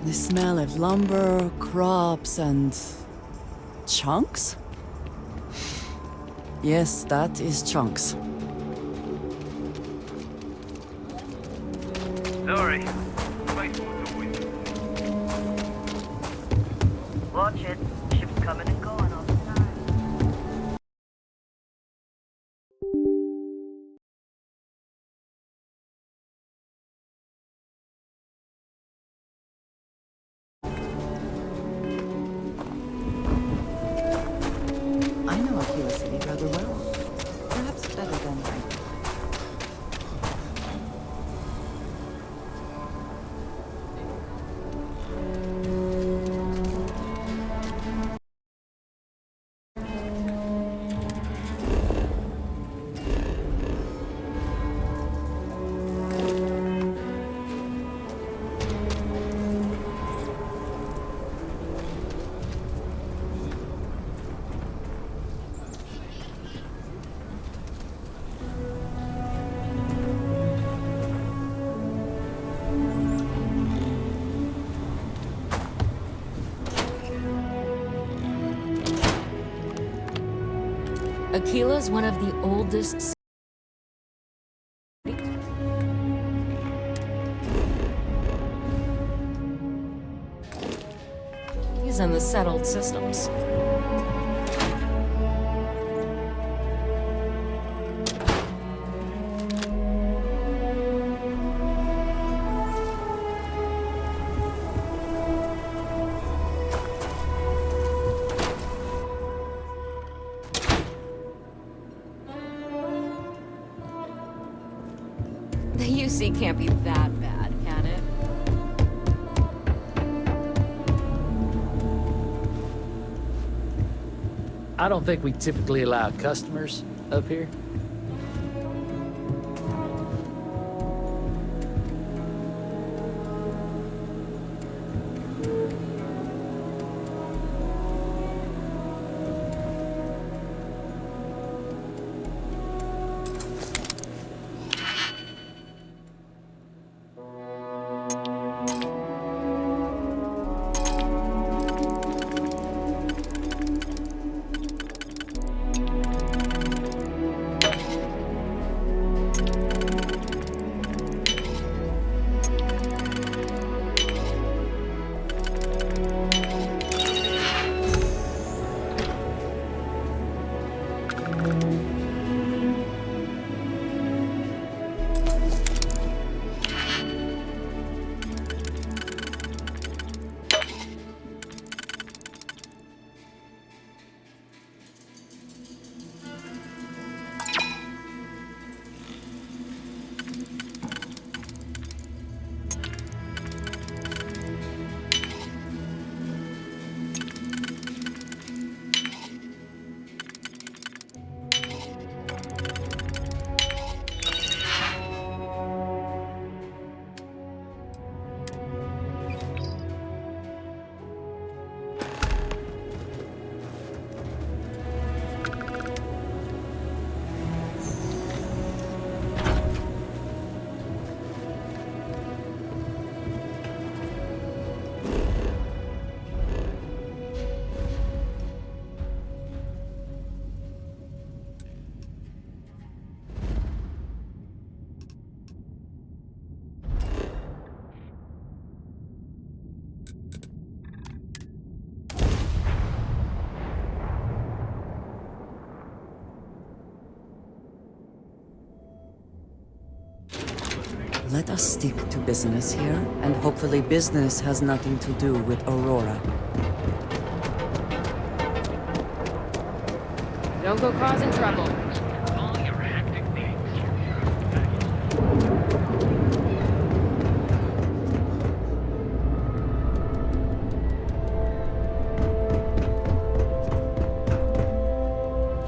The smell of lumber, crops, and chunks? Yes, that is chunks. Sorry. Space was always. Watch it. Ships coming and going all the time. I know Aquila City rather well. Perhaps better than I. Aquila's one of the oldest. He's in the settled systems. The UC can't be that bad, can it? I don't think we typically allow customers up here. Let us stick to business here, and hopefully business has nothing to do with Aurora. Don't go causing trouble. All your hectic things.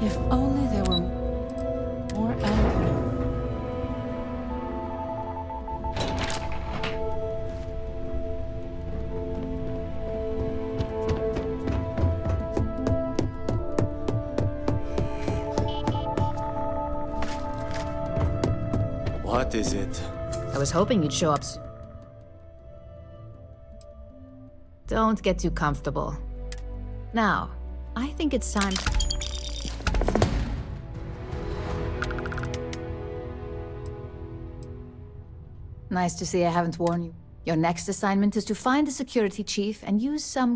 If only there were more animals. What is it? I was hoping you'd show up. Don't get too comfortable. Now, I think it's time. Nice to see I haven't warned you. Your next assignment is to find the security chief and use some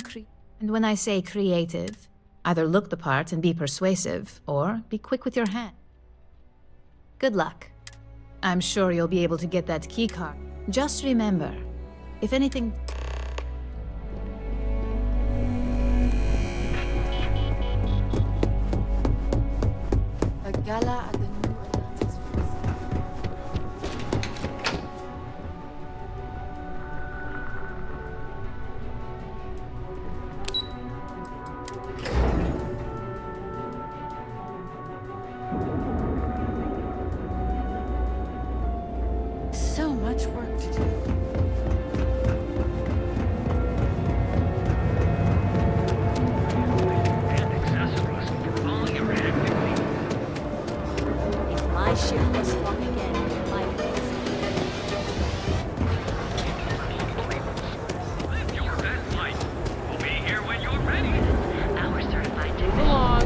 And when I say creative, either look the part and be persuasive, or be quick with your hand. Good luck. I'm sure you'll be able to get that keycard. Just remember, if anything... A gala at the New Atlantis. So much work to do. And accessories for all your active needs. If my ship was struck again, my legs. Live your best life. We'll be here when you're ready. Our certified Move technician. along.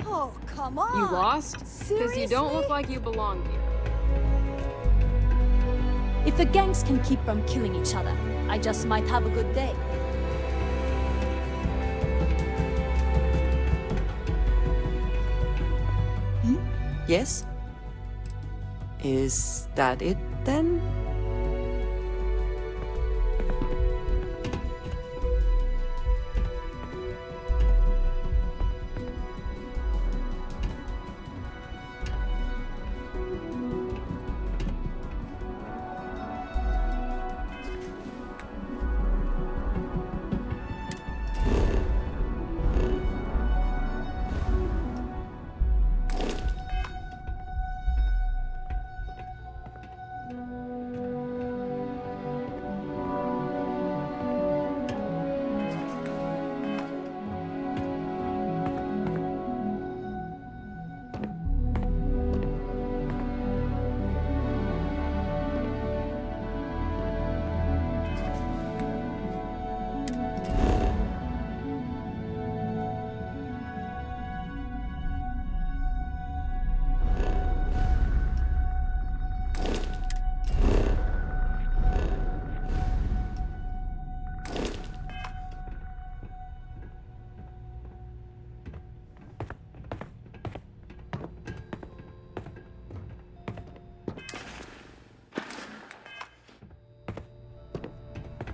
Oh, come on! You lost? Because you don't look like you belong here. If the gangs can keep from killing each other, I just might have a good day. Yes? Is that it then?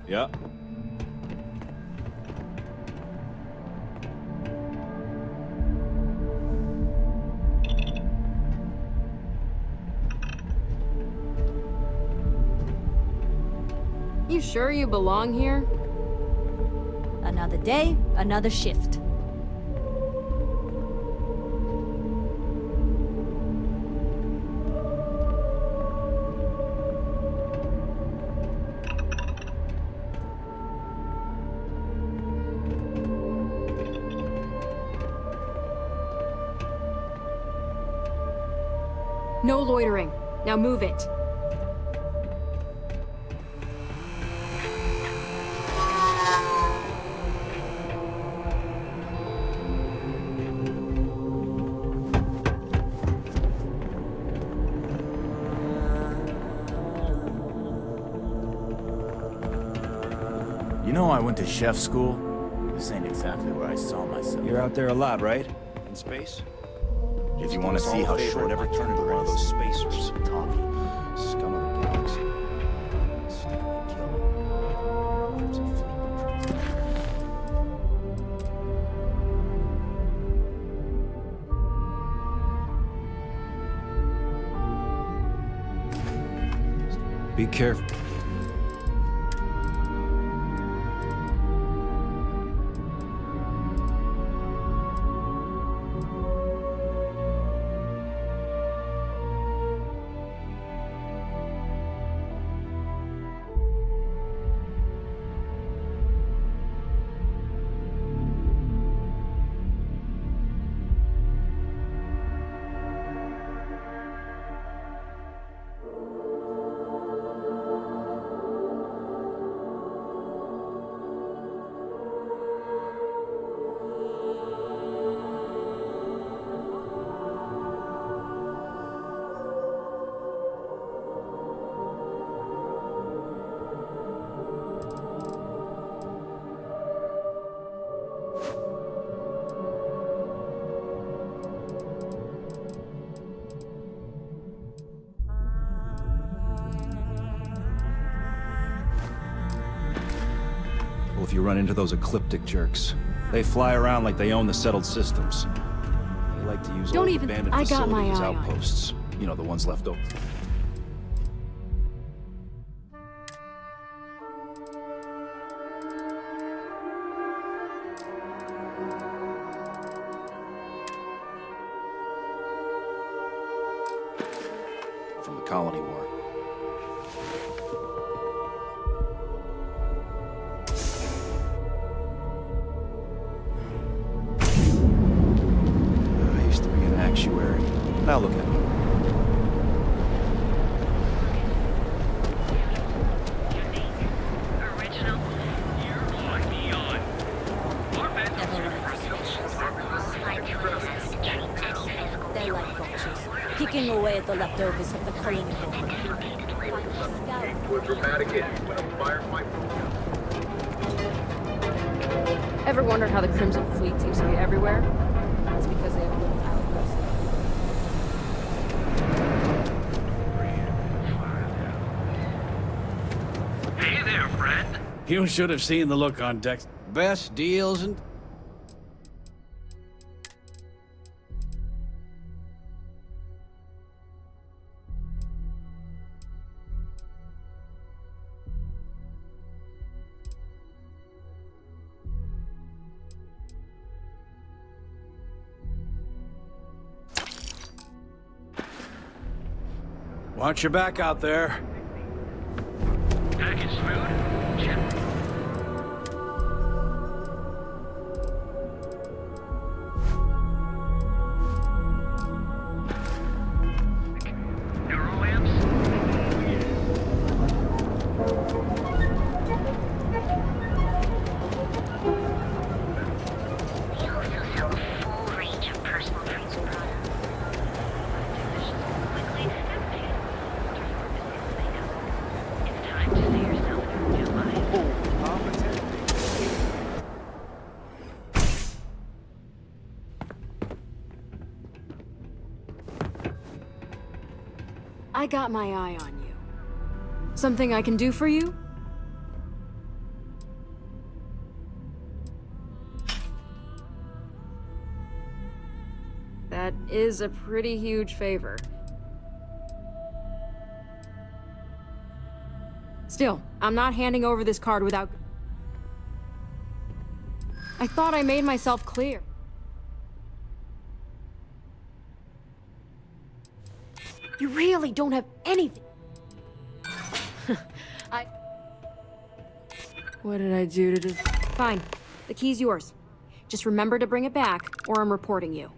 Yeah. You sure you belong here? Another day, another shift. No loitering. Now move it. You know I went to chef school? This ain't exactly where I saw myself. You're out there a lot, right? In space? If you want to see how short ever turn into one of those spacers. talking. Scum of the galaxy. Stealing, killing. Crimson Fleet. Be careful. Well, if you run into those ecliptic jerks, they fly around like they own the settled systems. They like to use Don't old even- abandoned I got my facilities as eye on you. outposts. You know, the ones left over. From the Colony War. I used to be an actuary. Now look at me. Original. You're on beyond. Our bets They're like vultures, picking away at the leftovers of the colony war. Ever wondered how the Crimson Fleet seems to be everywhere? It's because they have a little outpost. Hey there, friend. You should have seen the look on Dex. Best deals and... Watch your back out there. Package smooth. Check. Neuro amps. We also sell a full range of personal treats and products. Quickly accepted. It's time to see yourself in a new light. I got my eye on you. Something I can do for you? That is a pretty huge favor. Still, I'm not handing over this card without... I thought I made myself clear. You really don't have anything. What did I do to Fine. The key's yours. Just remember to bring it back, or I'm reporting you.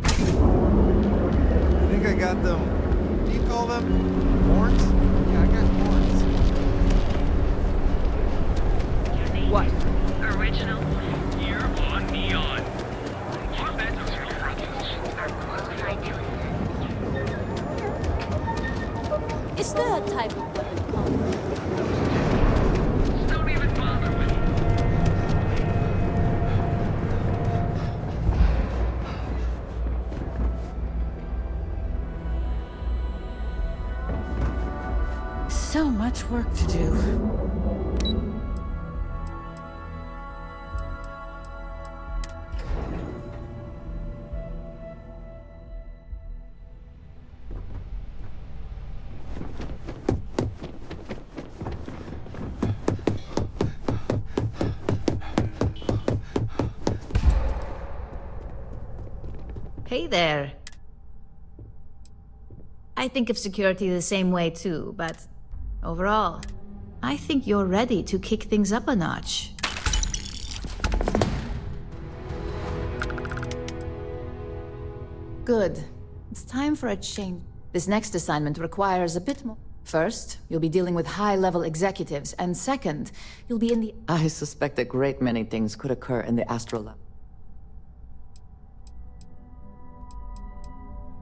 I think I got them. What do you call them? Horns? Yeah, I got horns. What? Original. You're on beyond. Our bets are Is there a type of weapon called? Don't even bother with it. So much work to do. Hey there. I think of security the same way too, but overall, I think you're ready to kick things up a notch. Good. It's time for a change. This next assignment requires a bit more. First, you'll be dealing with high-level executives, and second, you'll be in the... I suspect a great many things could occur in the astral level.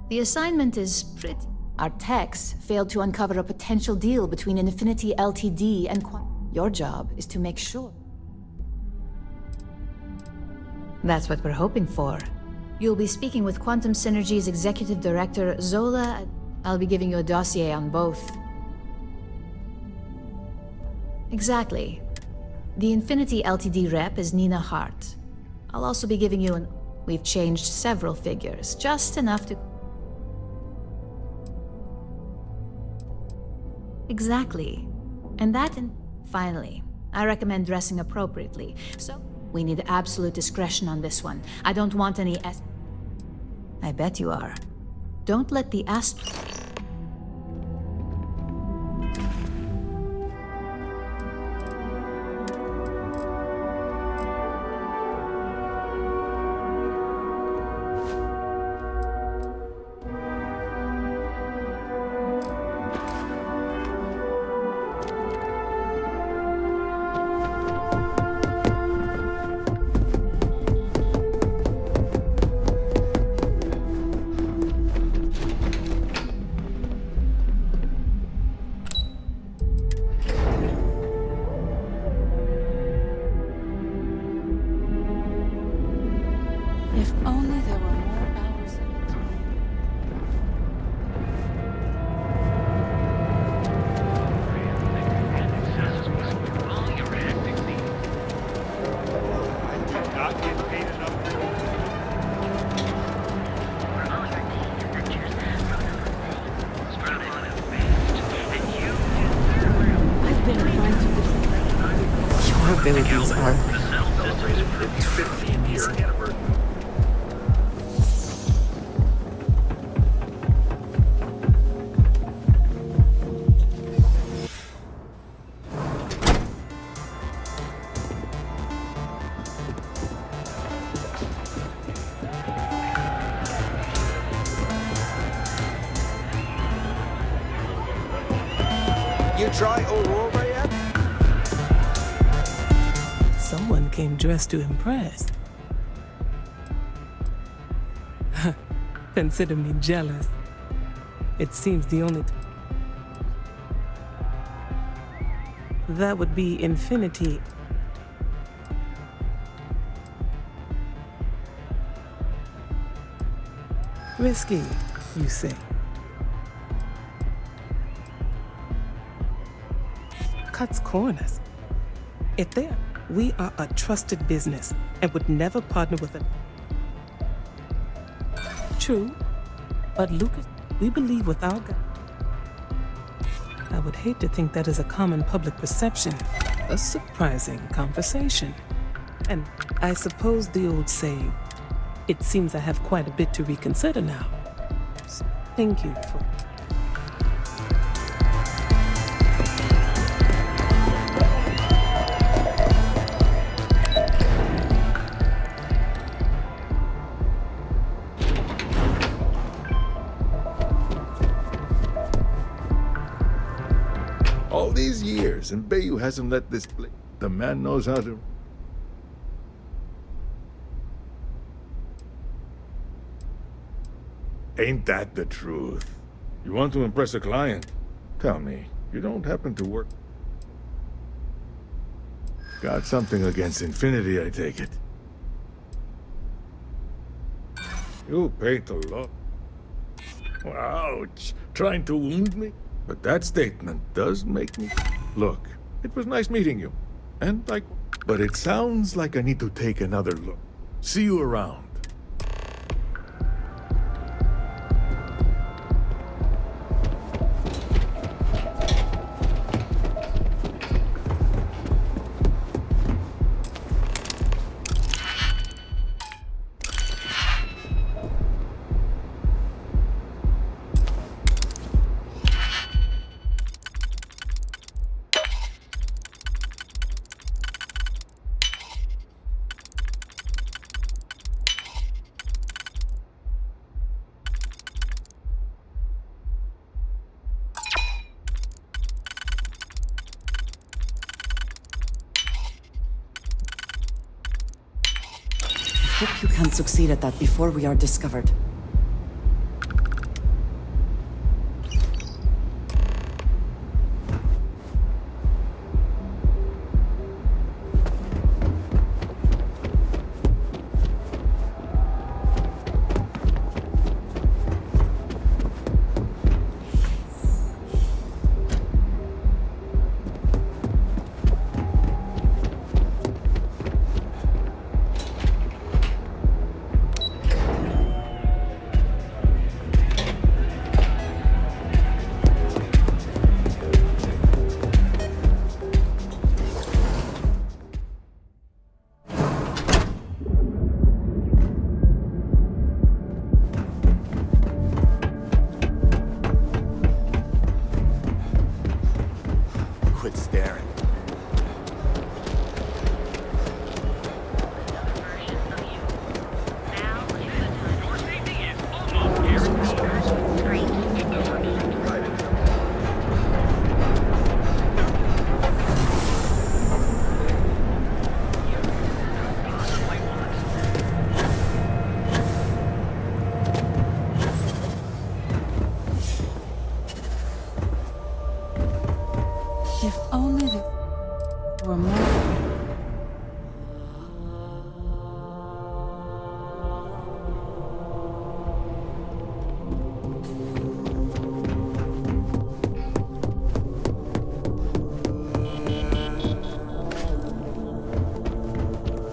The assignment is pretty... Our techs failed to uncover a potential deal between Infinity Ltd. and Your job is to make sure. That's what we're hoping for. You'll be speaking with Quantum Synergy's Executive Director, Zola. I'll be giving you a dossier on both. Exactly. The Infinity Ltd rep is Nina Hart. I'll also be giving you an... We've changed several figures, just enough to... Exactly. And finally, I recommend dressing appropriately. So, we need absolute discretion on this one. I don't want any I bet you are. Don't let the If only there were more hours in it. I did not get paid enough. I've been trying to listen. Your abilities are truly amazing. You try Aurora yet? Someone came dressed to impress. Consider me jealous. It seems the only... That would be Infinity. Risky, you say? Cuts corners. If they are, we are a trusted business and would never partner with a... True, but Lucas, we believe with our God. I would hate to think that is a common public perception. A surprising conversation. And I suppose the old saying, it seems I have quite a bit to reconsider now. So, thank you for... All these years, and Bayou hasn't let this play. The man knows how to... Ain't that the truth? You want to impress a client? Tell me, you don't happen to work... Got something against Infinity, I take it. You paid a lot. Ouch, trying to wound me? But that statement does make me... Look, it was nice meeting you. And like... But it sounds like I need to take another look. See you around. Hope you can succeed at that before we are discovered.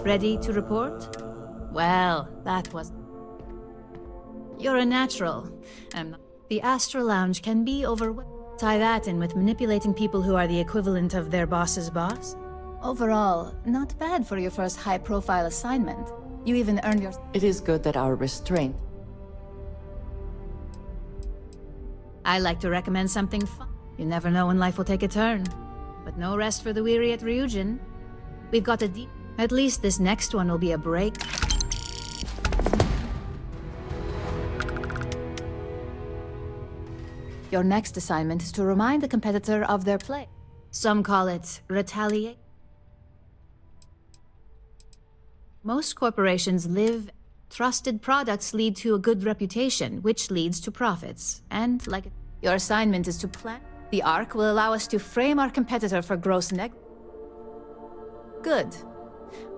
Ready to report? Well, that was... You're a natural. The Astra Lounge can be overwhelming. Tie that in with manipulating people who are the equivalent of their boss's boss. Overall, not bad for your first high-profile assignment. You even earned your... It is good that our restraint. I like to recommend something fun. You never know when life will take a turn. But no rest for the weary at Ryujin. We've got a deep... At least this next one will be a break. Your next assignment is to remind the competitor of their play. Some call it retaliate. Most corporations live... Trusted products lead to a good reputation, which leads to profits. And like... Your assignment is to plan. The Arc will allow us to frame our competitor for gross neg... Good.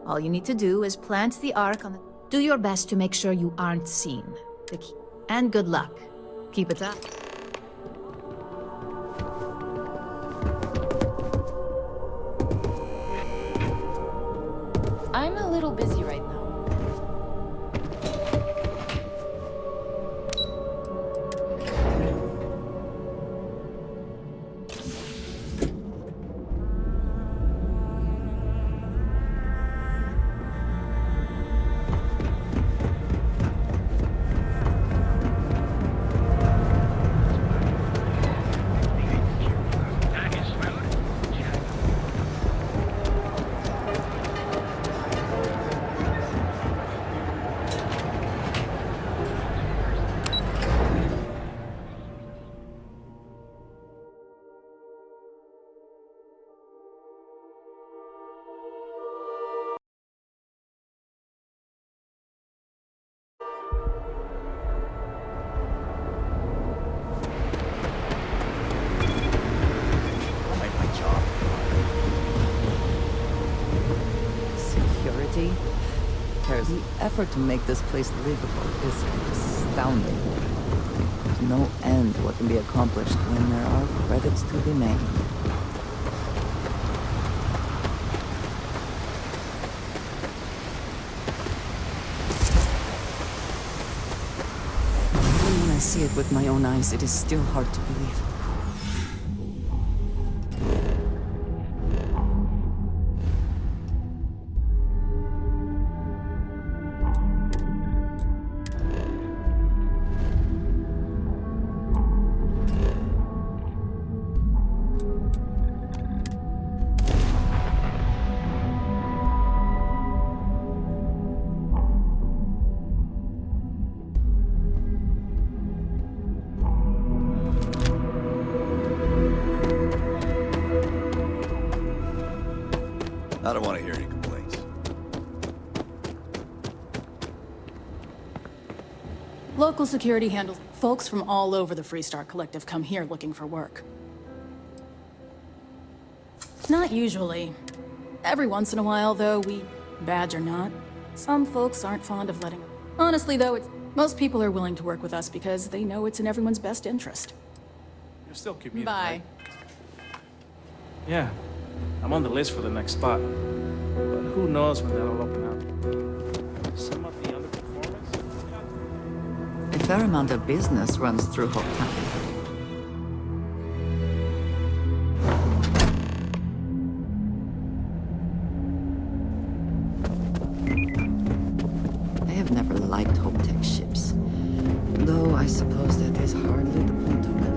All you need to do is plant the Arc on the... Do your best to make sure you aren't seen. The key. And good luck. Keep it up. I'm a little busy right now. Package smooth? Check. I'll make my job. Security? The effort to make this place livable is astounding. There's no end to what can be accomplished when there are credits to be made. Even when I see it with my own eyes, it is still hard to believe. I don't want to hear any complaints. Local security handles. Folks from all over the Freestar Collective come here looking for work. Not usually. Every once in a while, though, we, badge or not, some folks aren't fond of letting... Honestly, though, most people are willing to work with us because they know it's in everyone's best interest. You're still commuting, Bye. right? Yeah, I'm on the list for the next spot. But who knows when that'll open up. Some of the underperformance? A fair amount of business runs through Hope Town. I have never liked Hope Tech ships, though I suppose that is hardly the point of them.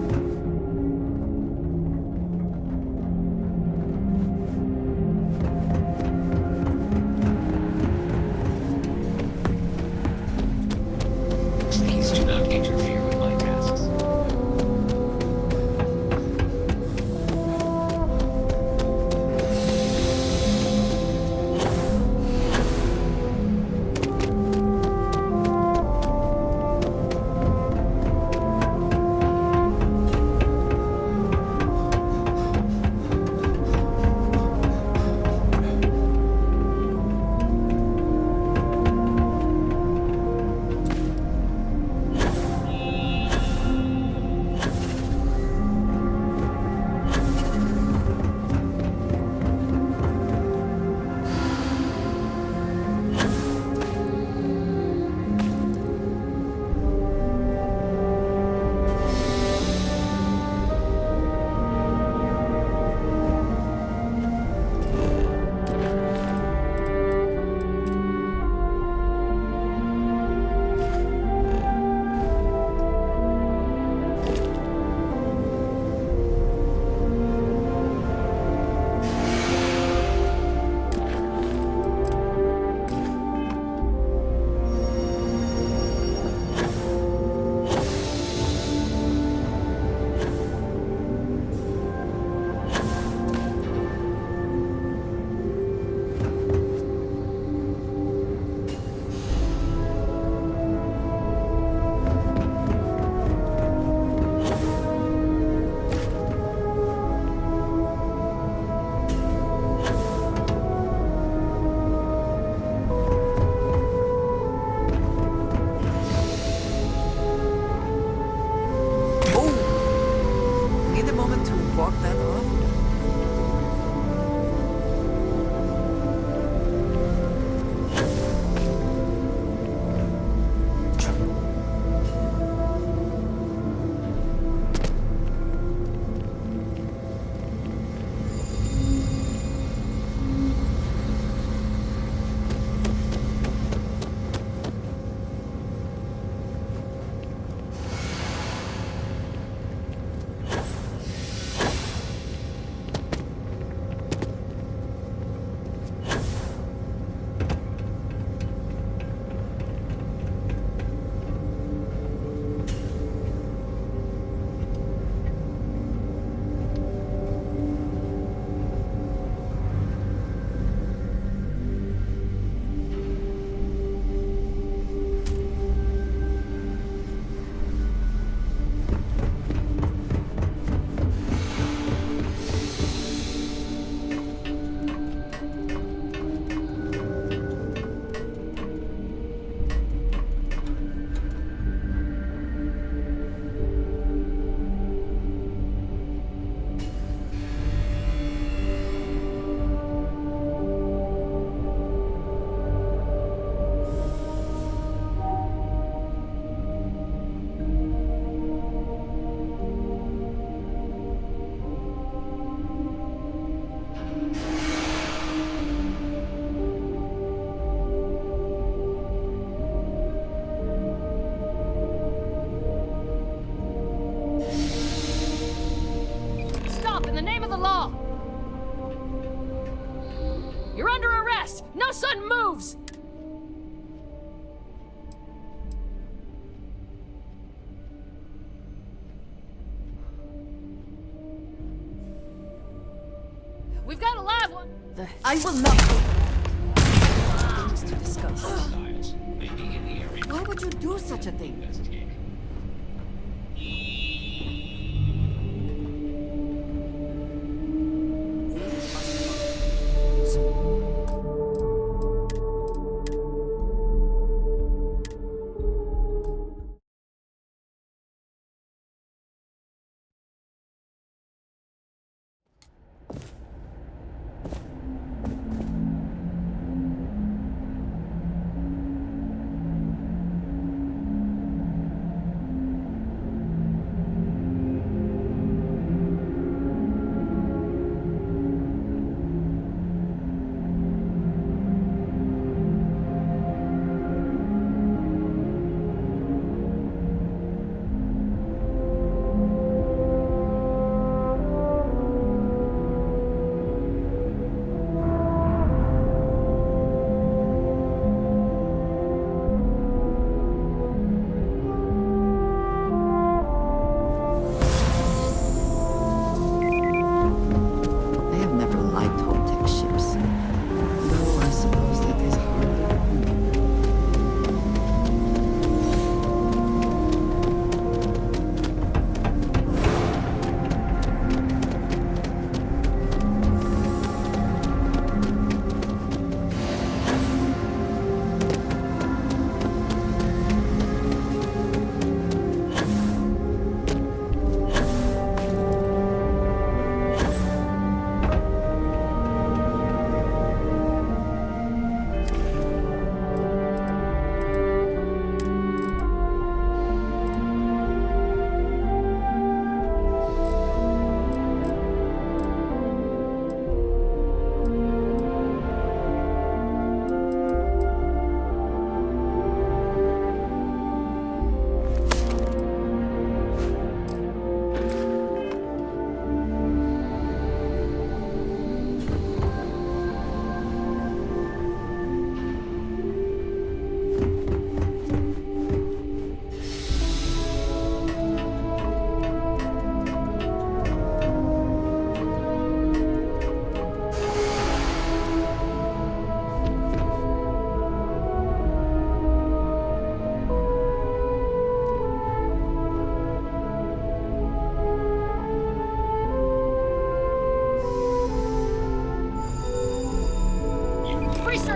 Please do not interfere with my tasks. walk that off? Stop, in the name of the law! You're under arrest! No sudden moves! We've got a live one! I will not go. Things to discuss. Why would you do such a thing?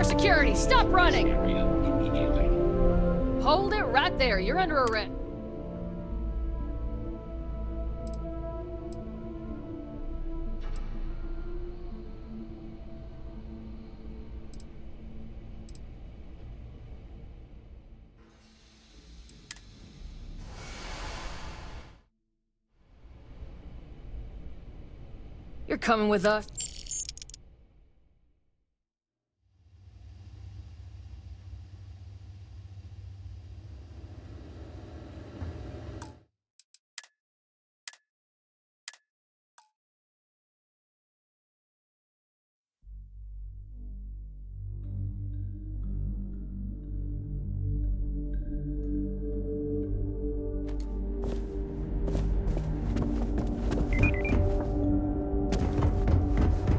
Security, stop running! Hold it right there. You're under arrest. You're coming with us.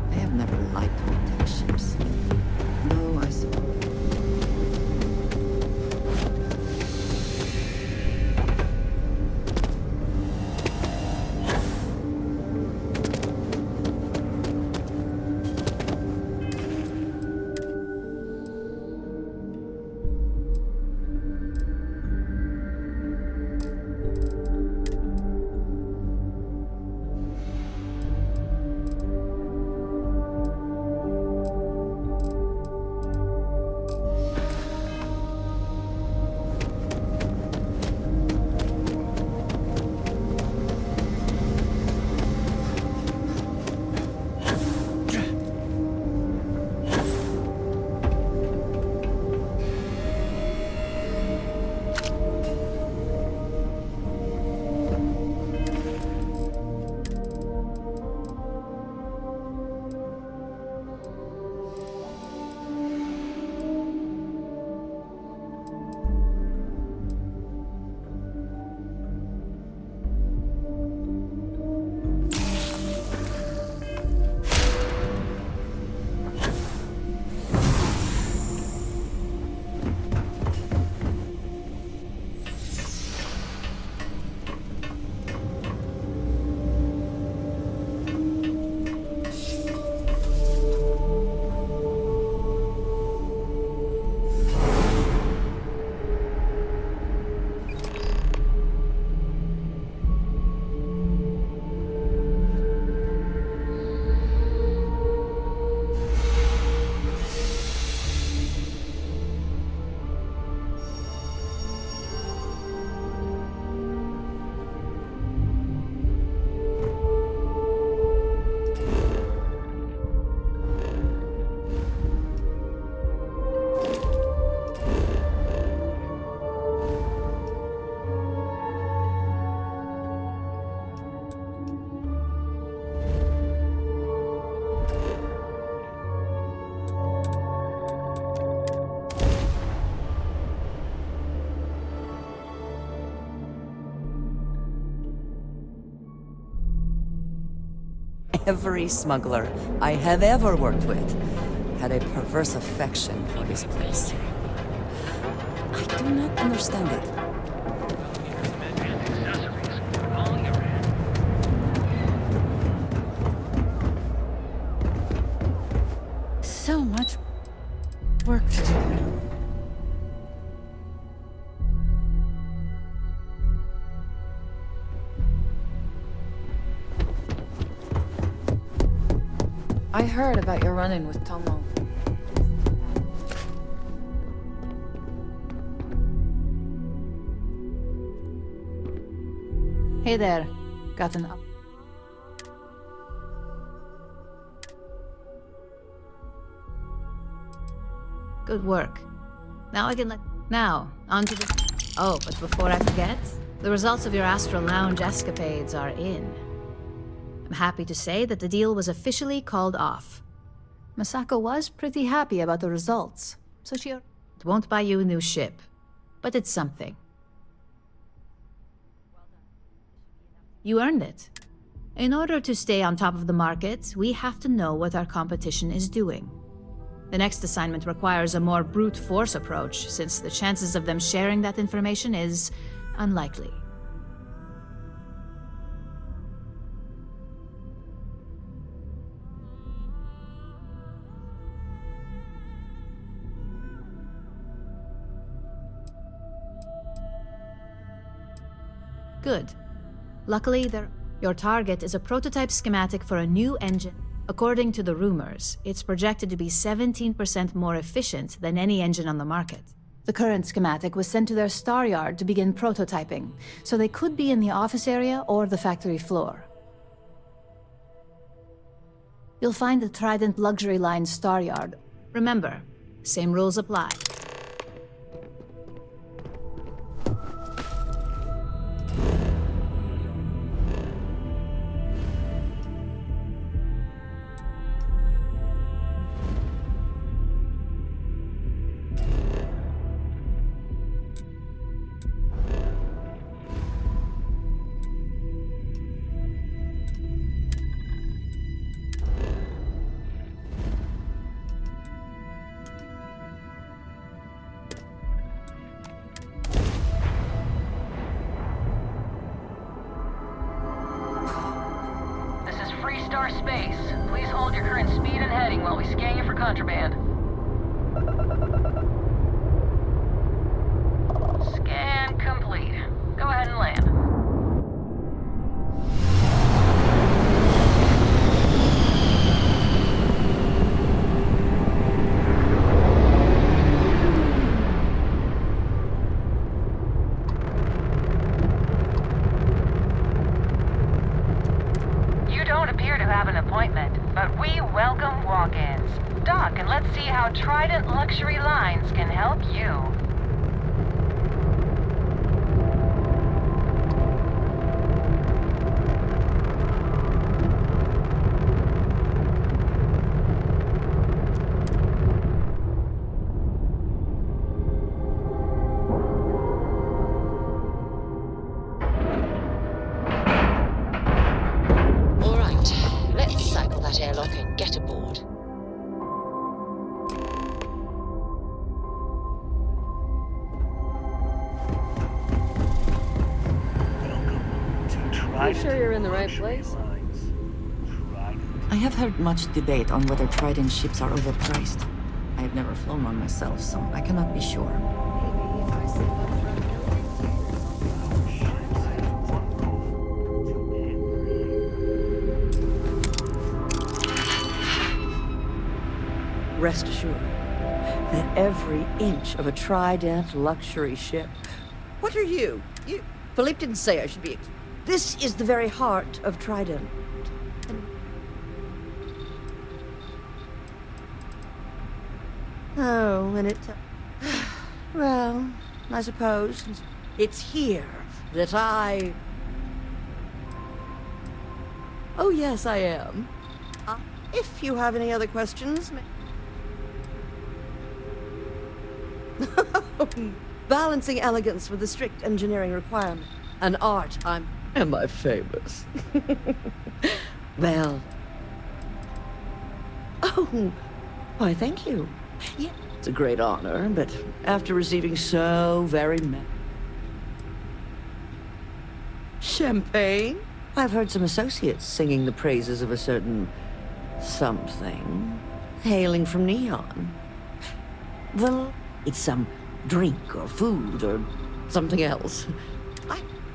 I have never liked high-tech ships. No, I suppose. Every smuggler I have ever worked with had a perverse affection for this place. I do not understand it. So much work to do. I heard about your run-in with Tomo. Hey there. Got an up. Good work. Now I can let... Now, on to the... Oh, but before I forget, the results of your Astral Lounge escapades are in. I'm happy to say that the deal was officially called off. Masako was pretty happy about the results, so it won't buy you a new ship, but it's something. You earned it. In order to stay on top of the market, we have to know what our competition is doing. The next assignment requires a more brute force approach, since the chances of them sharing that information is unlikely. Good. Luckily, your target is a prototype schematic for a new engine. According to the rumors, it's projected to be 17% more efficient than any engine on the market. The current schematic was sent to their star yard to begin prototyping, so they could be in the office area or the factory floor. you'll find the Trident Luxury Line Star Yard. Remember, same rules apply. Star Space. Please hold your current speed and heading while we scan you for contraband. Scan complete. Go ahead and land. But we welcome walk-ins. Doc, and let's see how Trident Luxury Lines can help you. Airlock and get aboard. You sure you're in the right place? I have heard much debate on whether Trident ships are overpriced. I have never flown one myself, so I cannot be sure. Maybe if I save up for a Rest assured that every inch of a Trident luxury ship... What are you? Philippe didn't say I should be... This is the very heart of Trident. Oh, and it... Well, I suppose it's here that I... Oh, yes, I am. If you have any other questions... Balancing elegance with the strict engineering requirement. An art Am I famous? Well... Oh, why, thank you. Yeah, it's a great honor, but after receiving so very many... Champagne? I've heard some associates singing the praises of a certain... something... hailing from Neon. Well, it's some drink or food or something else.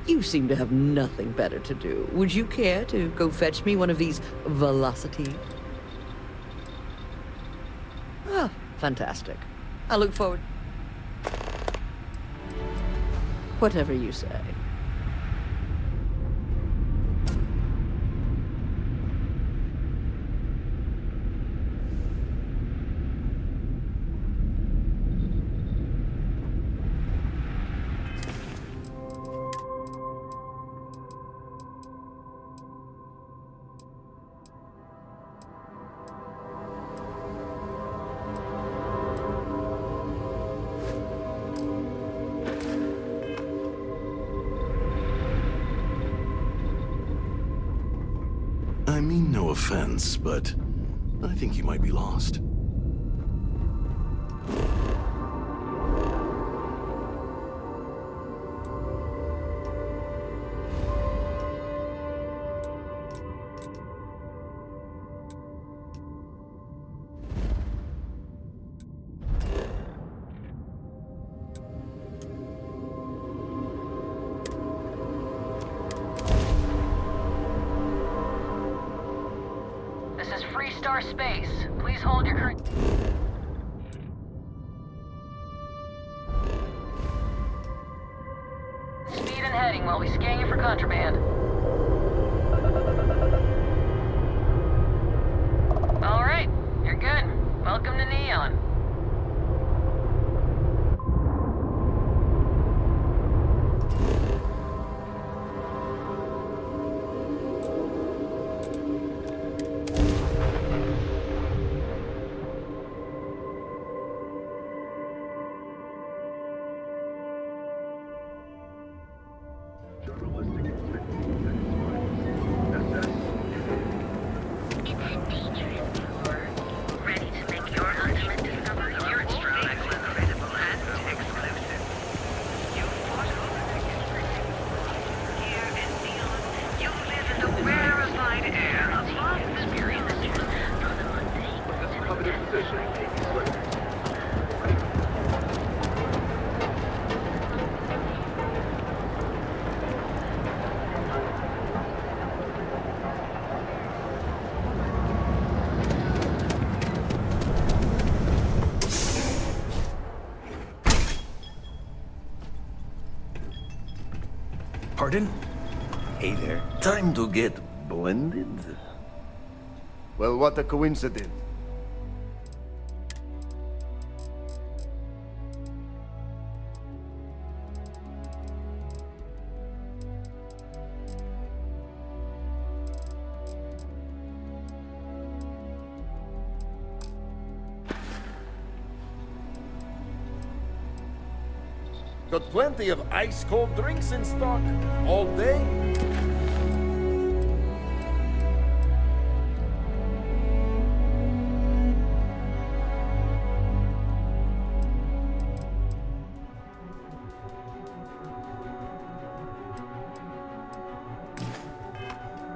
You seem to have nothing better to do. Would you care to go fetch me one of these velocities? Ah, fantastic. I look forward... Whatever you say. I mean no offense, but I think you might be lost. Star Space. Please hold your current... Speed and heading while we scan you for contraband. Pardon? Hey there. Time to get blended? Well, what a coincidence. Got plenty of ice-cold drinks in stock. All day.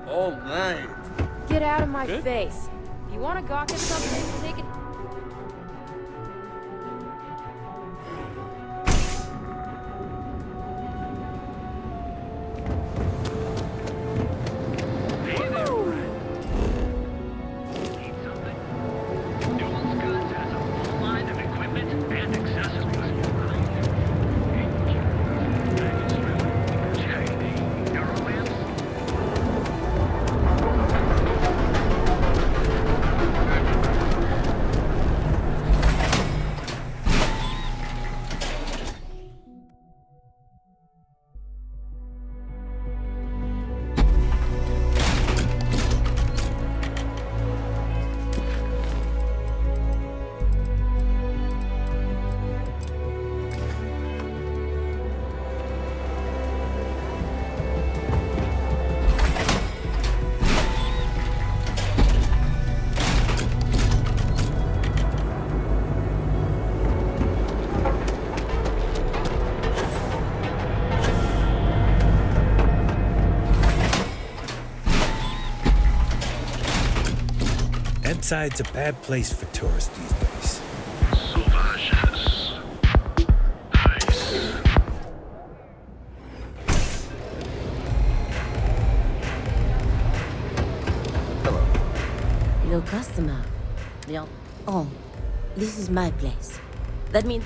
All night. Get out of my face. If you want to gawk at something, take it. Inside's a bad place for tourists these days. Sauvages. Nice. No customer. Yeah. Oh, this is my place. That means...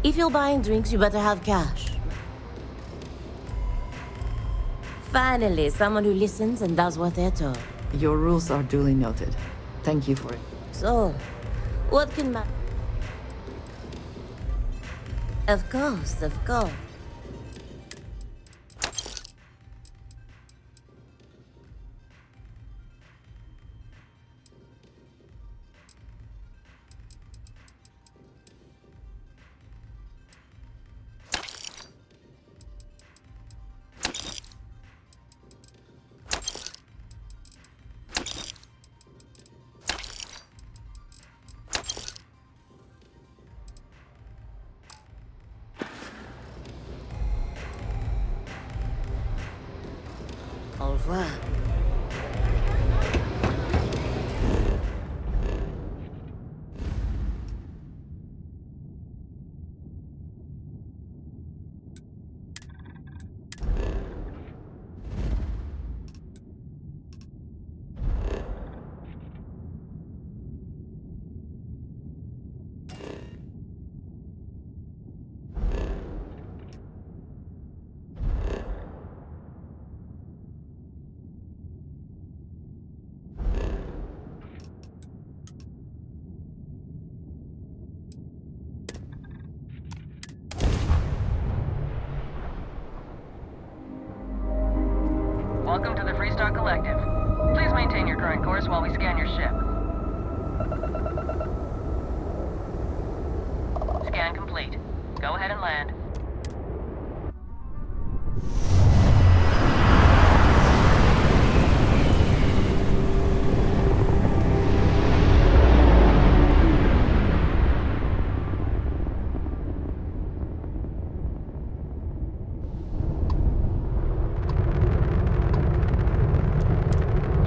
If you're buying drinks, you better have cash. Finally, someone who listens and does what they're told. Your rules are duly noted. Thank you for it. So, what can my... Of course, of course. Au revoir. Welcome to the Freestar Collective. Please maintain your current course while we scan your ship. Scan complete. Go ahead and land.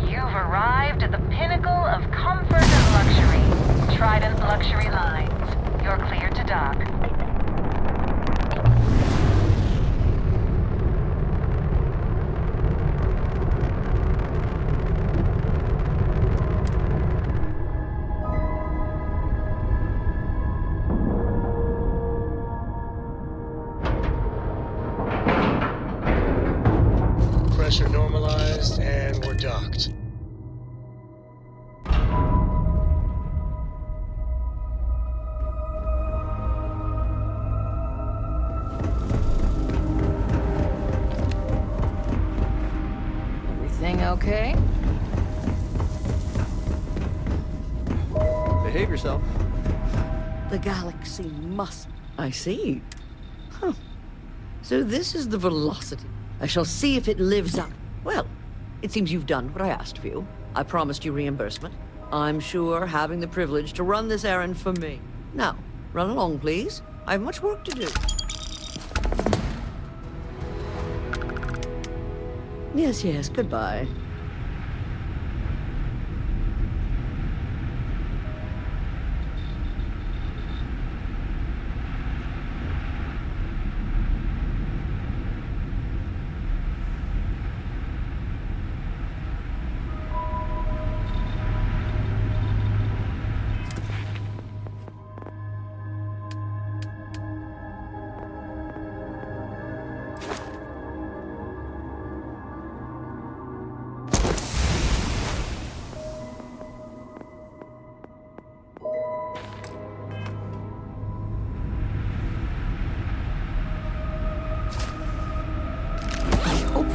You've arrived at the pinnacle of comfort and luxury. Trident Luxury Lines. You're cleared to dock. pressure normalized, and we're docked. Everything okay? Behave yourself. The galaxy must... I see. Huh. So this is the velocity. I shall see if it lives up. Well, it seems you've done what I asked of you. I promised you reimbursement. I'm sure having the privilege to run this errand for me. Now, run along, please. I have much work to do. Yes, yes, goodbye.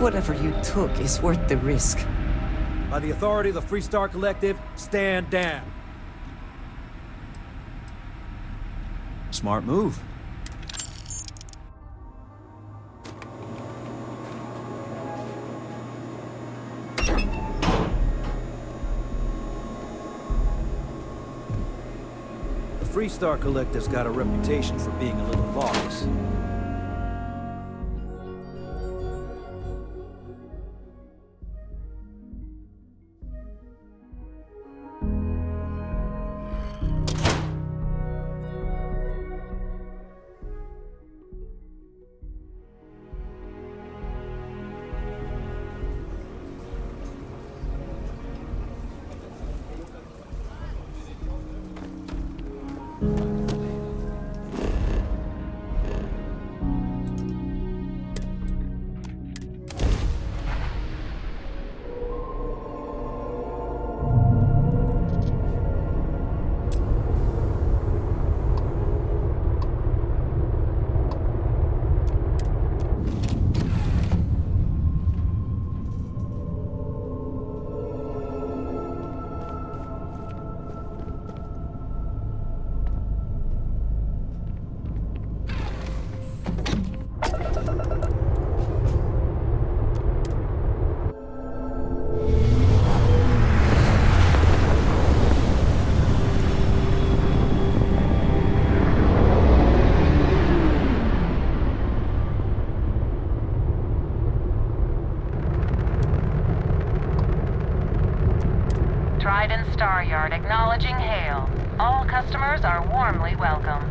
Whatever you took is worth the risk. By the authority of the Freestar Collective, stand down. Smart move. The Freestar Collective's got a reputation for being a little lawless. Trident Star Yard acknowledging hail. All customers are warmly welcome.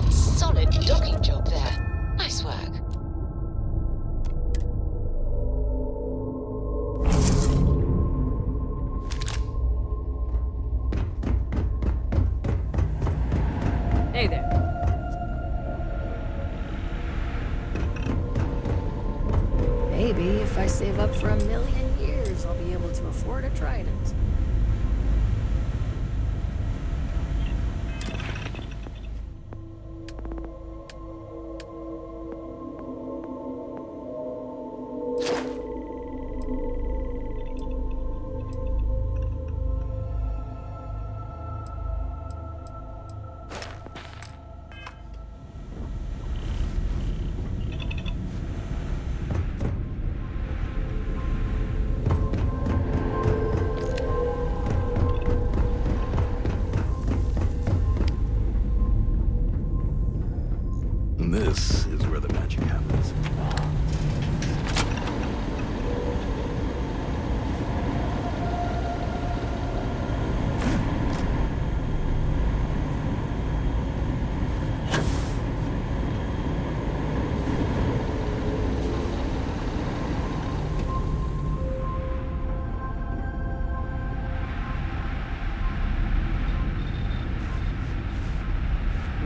Solid docking job there. Nice work. Hey there. Maybe if I save up for 1,000,000 years, I'll be able to afford a Trident.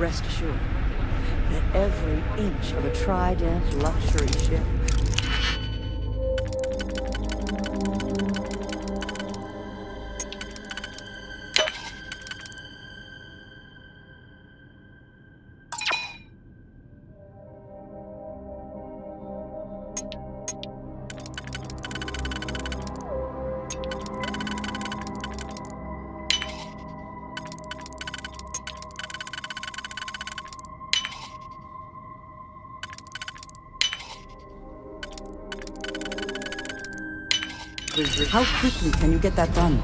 rest assured that every inch of a Trident luxury ship How quickly can you get that done?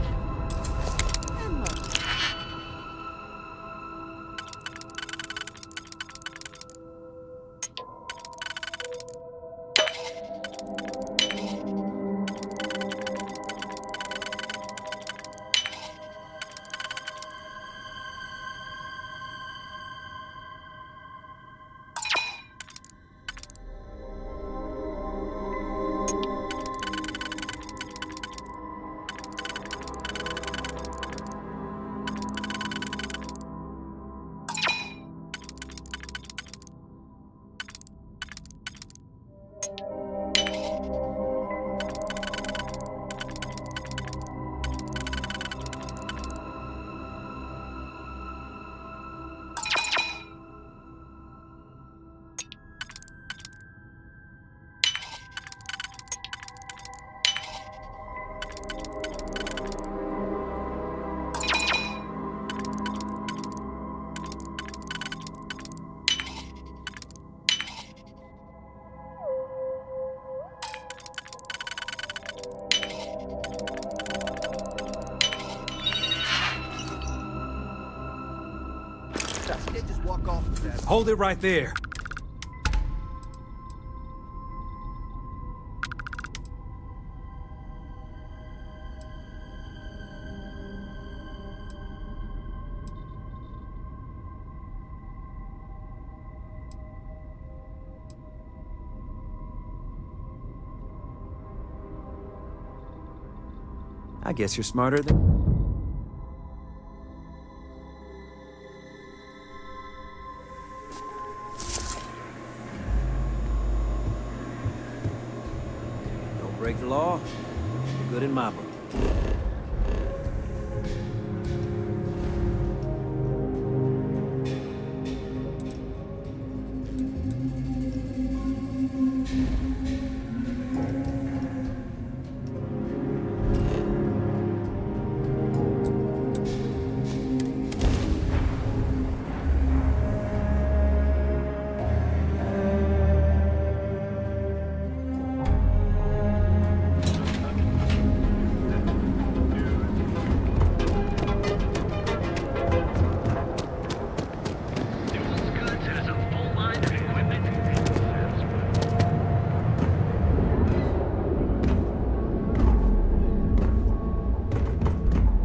Just walk off with that. Hold it right there. I guess you're smarter than... Break the law, you're good in my book.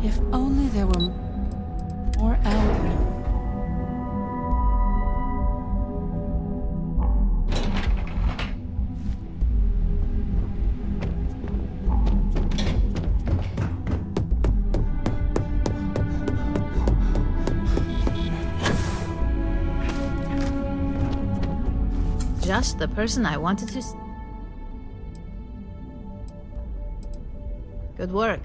If only there were more out here. Just the person I wanted to... Good work.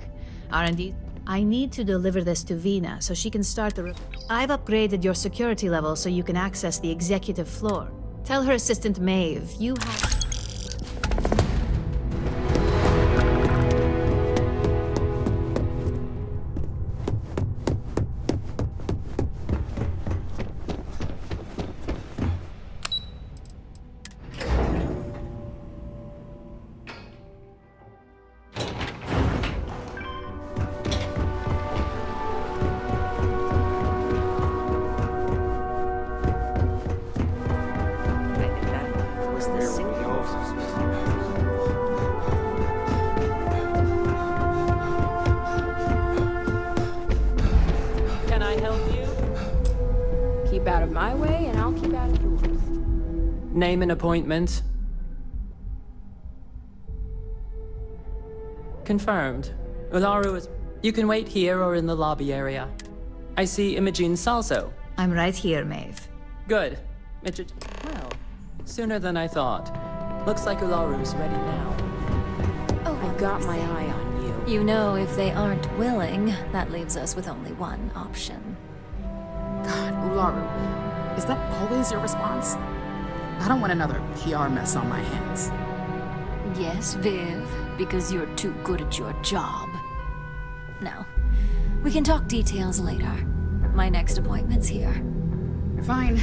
R&D. I need to deliver this to Vina so she can start the... I've upgraded your security level so you can access the executive floor. Tell her assistant Maeve you have... Can I help you? Keep out of my way, and I'll keep out of yours. Name an appointment. Confirmed. Ularu is... You can wait here or in the lobby area. I see Imogene Salso. I'm right here, Maeve. Good. Well, sooner than I thought. Looks like Ularu's ready now. Oh, I've got my eye on you. You know, if they aren't willing, that leaves us with only one option. God, Ularu, is that always your response? I don't want another PR mess on my hands. Yes, Viv, because you're too good at your job. Now, we can talk details later. My next appointment's here. Fine,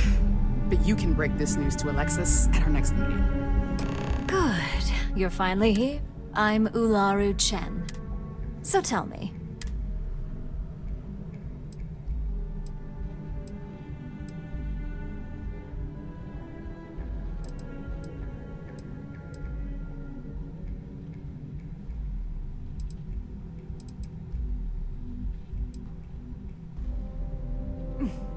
but you can break this news to Alexis at our next meeting. Good. You're finally here. I'm Ularu Chen. So tell me.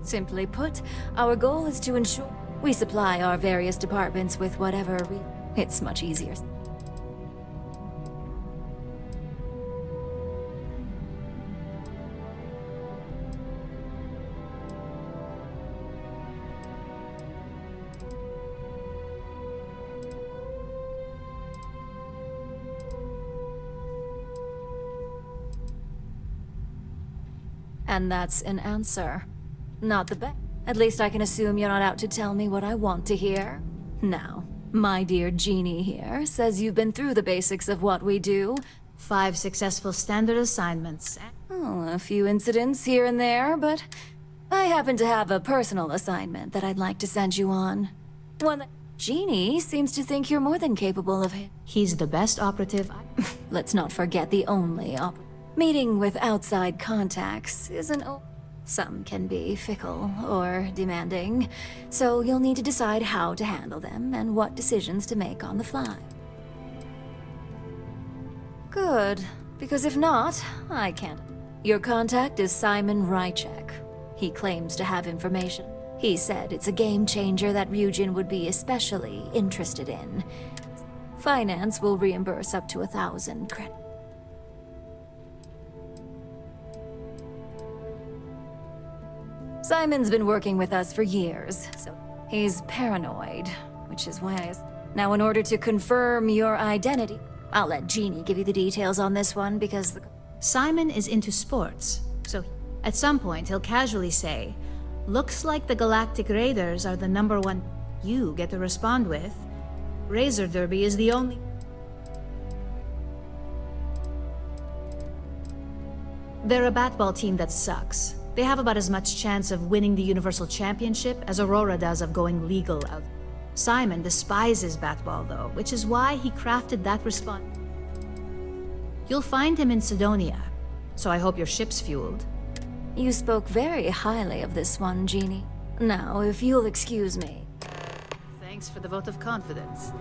Simply put, our goal is to ensure we supply our various departments with whatever it's much easier. And that's an answer. Not the best. At least I can assume you're not out to tell me what I want to hear. Now, my dear Jeannie here says you've been through the basics of what we do. 5 successful standard assignments. Oh, a few incidents here and there, but I happen to have a personal assignment that I'd like to send you on. One that Jeannie seems to think you're more than capable of. He's the best operative. Let's not forget the only meeting with outside contacts isn't. Some can be fickle or demanding, so you'll need to decide how to handle them and what decisions to make on the fly. Good, because if not, I can't. Your contact is Simon Ryujin. He claims to have information. He said it's a game changer that Ryujin would be especially interested in. Finance will reimburse up to 1,000 credits. Simon's been working with us for years, so he's paranoid, which is why Now, in order to confirm your identity, I'll let Jeannie give you the details on this one, because Simon is into sports, so at some point he'll casually say, "Looks like the Galactic Raiders are the #1 you get to respond with. Razor Derby is the only..." They're a batball team that sucks. They have about as much chance of winning the Universal Championship as Aurora does of going legal out. Simon despises batball though, which is why he crafted that response. You'll find him in Sidonia, so I hope your ship's fueled. You spoke very highly of this one, Jeannie. Now, if you'll excuse me. Thanks for the vote of confidence.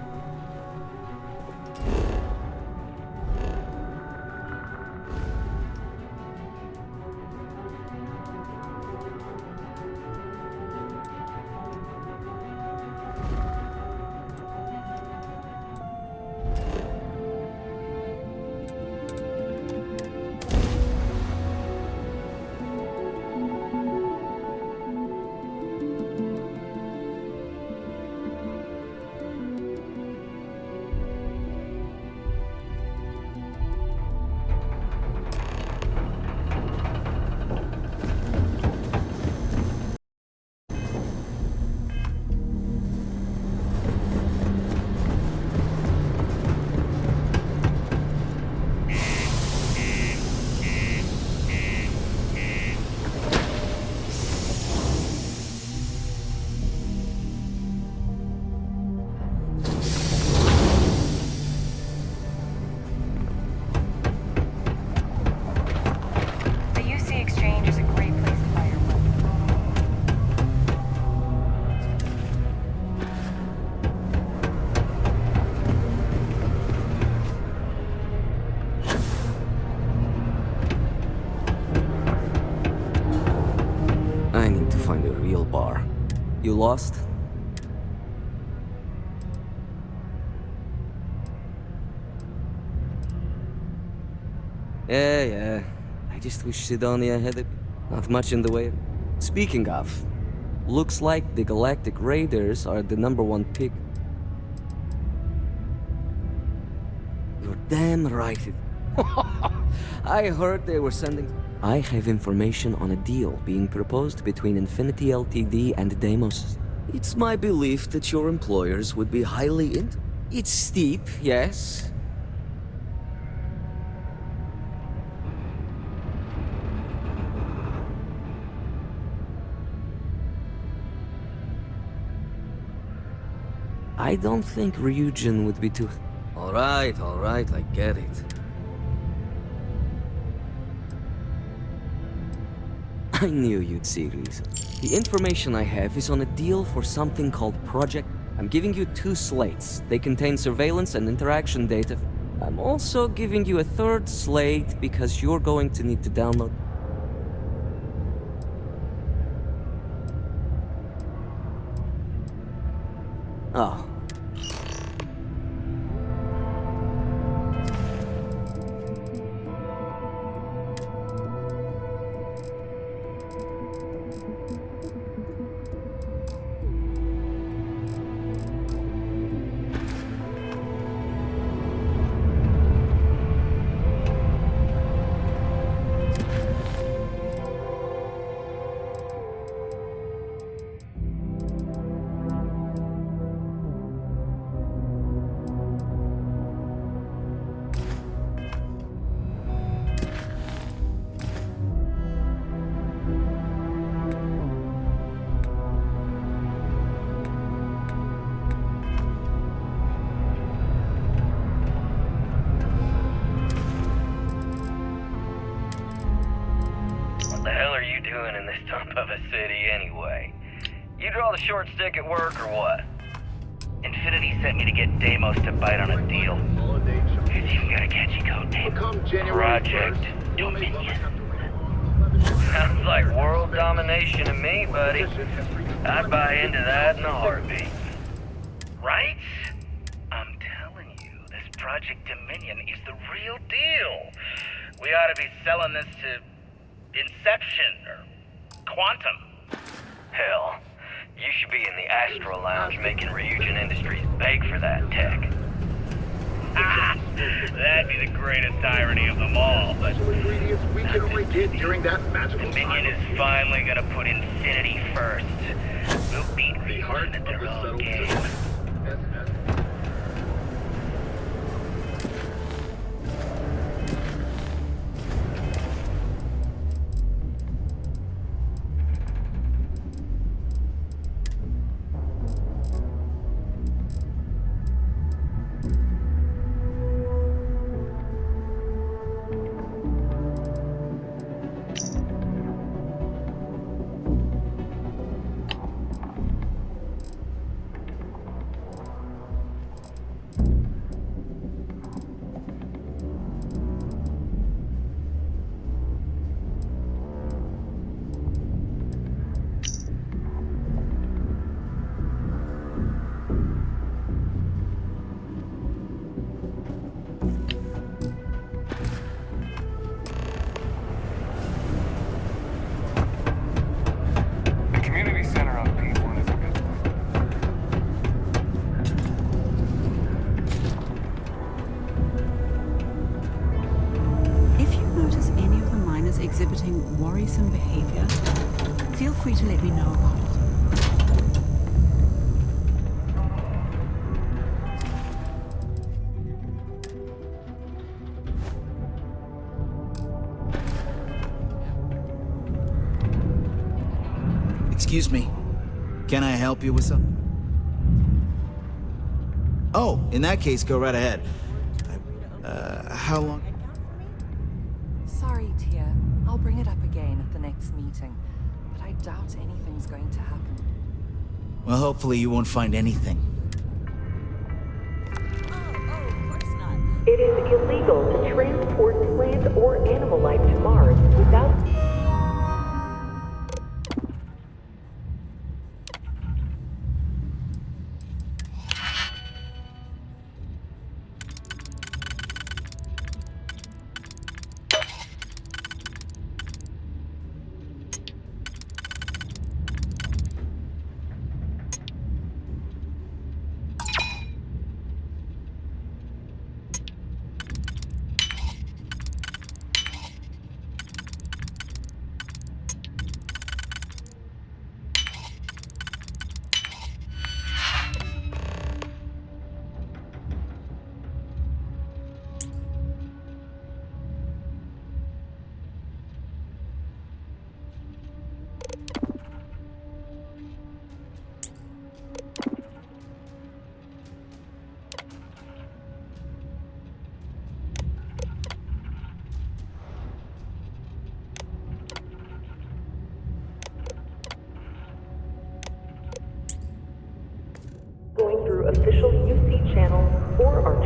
You lost? Yeah. I just wish Sidonia had not much in the way. Speaking of, Looks like the Galactic Raiders are the #1 pick. You're damn right. I heard they were sending... I have information on a deal being proposed between Infinity Ltd and Deimos. It's my belief that your employers would be highly It's steep, yes. I don't think Ryujin would be too... All right, I get it. I knew you'd see reason. The information I have is on a deal for something called Project. I'm giving you 2 slates. They contain surveillance and interaction data. I'm also giving you a 3rd slate because you're going to need to download... Oh. In this dump of a city anyway? You draw the short stick at work or what? Infinity sent me to get Deimos to bite on a deal. He's even got a catchy code name. Project Dominion. Sounds like world domination to me, buddy. I'd buy into that in a heartbeat. Right? I'm telling you, this Project Dominion is the real deal. We ought to be selling this to Inception or Quantum. Hell, you should be in the Astro Lounge making Ryujin Industries beg for that tech. That'd be the greatest irony of them all, but we can only get during that magical Dominion is finally gonna put Infinity first. We'll beat Ryujin at their own game. Exhibiting worrisome behavior, feel free to let me know about it. Excuse me. Can I help you with something? Oh, in that case, go right ahead. How long? Sorry, Tia. I'll bring it up again at the next meeting, but I doubt anything's going to happen. Well, hopefully you won't find anything. It is illegal to transport plant or animal life to Mars without...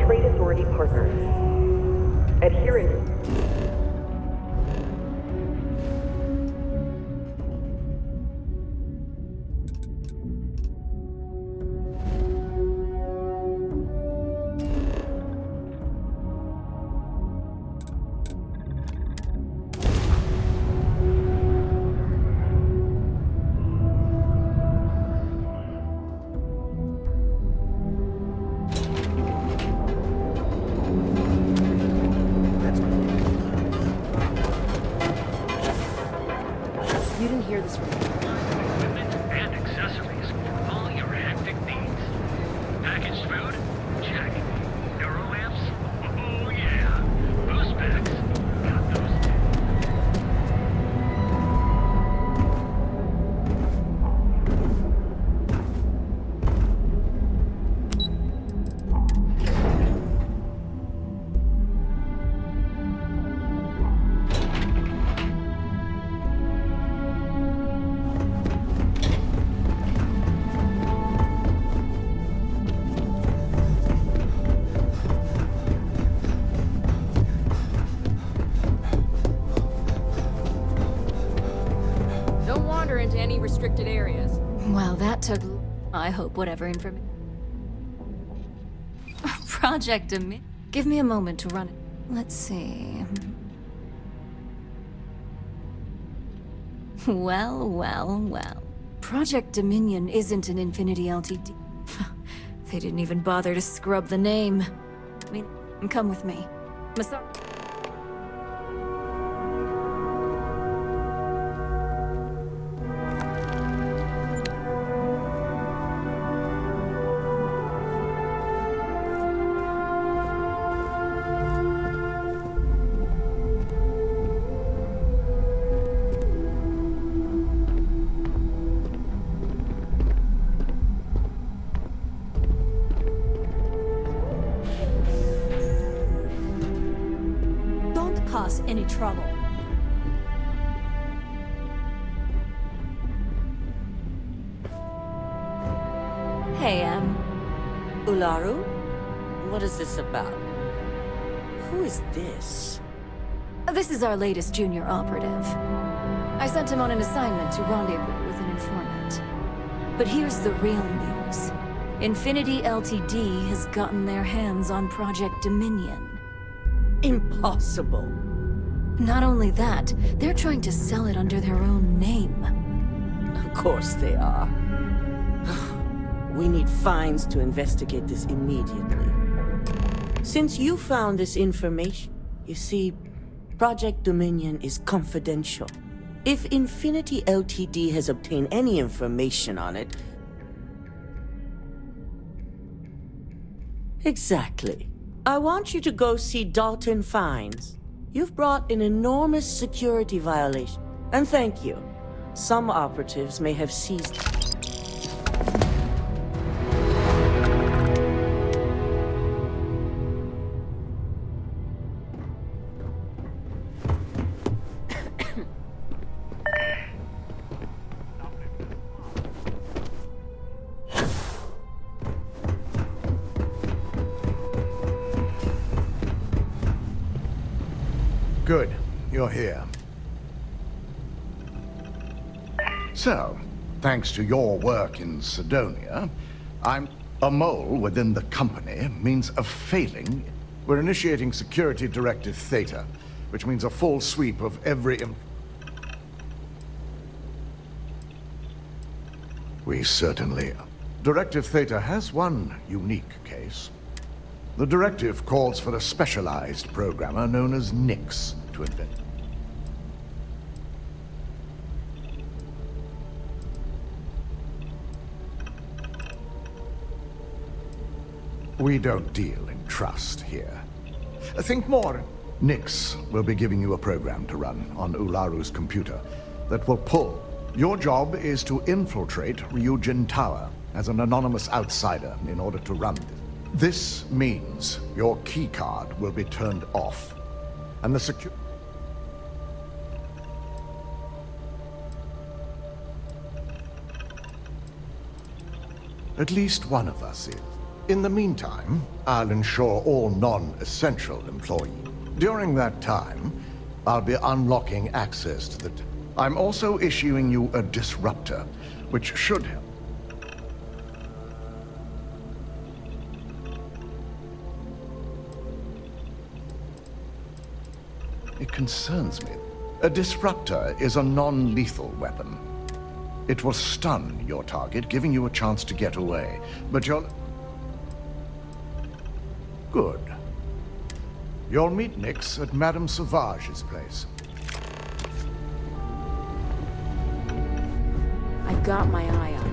Trade Authority partners. Adherence. You didn't hear this from me. Equipment and accessories for all your hectic needs. Packaged food? Check. Neurolamps? Oh yeah. Boost packs? Got those too. Don't wander into any restricted areas. Well, that took... I hope whatever information... Project Dominion. Give me a moment to run it. Let's see... Well. Project Dominion isn't an Infinity LTD. They didn't even bother to scrub the name. I mean, come with me. Don't cause any trouble. Hey, Ularu? What is this about? Who is this? This is our latest junior operative. I sent him on an assignment to rendezvous with an informant. But here's the real news. Infinity LTD has gotten their hands on Project Dominion. Impossible. Not only that, they're trying to sell it under their own name. Of course they are. We need fines to investigate this immediately. Since you found this information, you see, Project Dominion is confidential. If Infinity LTD has obtained any information on it... Exactly. I want you to go see Dalton Fines. You've brought an enormous security violation. And thank you. Some operatives may have seized... Good. You're here. So, thanks to your work in Sidonia, I'm... A mole within the company means a failing. We're initiating Security Directive Theta, which means a full sweep of every... We certainly... Directive Theta has one unique case. The directive calls for a specialized programmer known as Nix to invent. We don't deal in trust here. Think more. Nix will be giving you a program to run on Ularu's computer that will pull. Your job is to infiltrate Ryujin Tower as an anonymous outsider in order to run this. This means your keycard will be turned off, and the At least one of us is. In the meantime, I'll ensure all non-essential employees. During that time, I'll be unlocking access to the... I'm also issuing you a disruptor, which should help. It concerns me. A disruptor is a non-lethal weapon. It will stun your target, giving you a chance to get away. But you'll... Good. You'll meet Nix at Madame Sauvage's place. I've got my eye on you.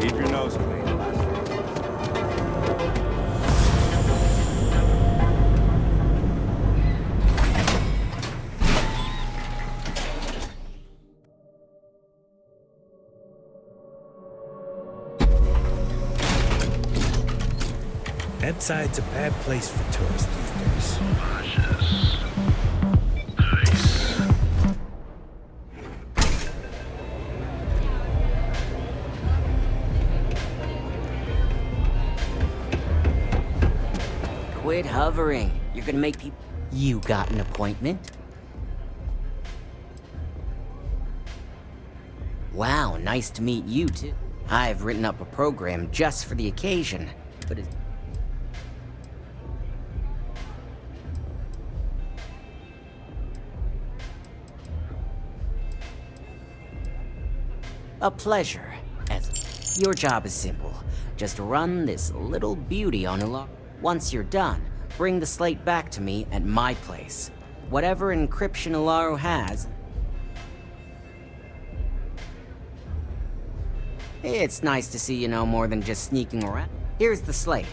Keep your nose clean. Inside's a bad place for tourists these days. Quit hovering. You're gonna make people... You got an appointment? Wow, nice to meet you, too. I've written up a program just for the occasion, but it's... A pleasure. As your job is simple. Just run this little beauty on Ularu. Once you're done, bring the slate back to me at my place. Whatever encryption Ularu has... It's nice to see you know more than just sneaking around. Here's the slate.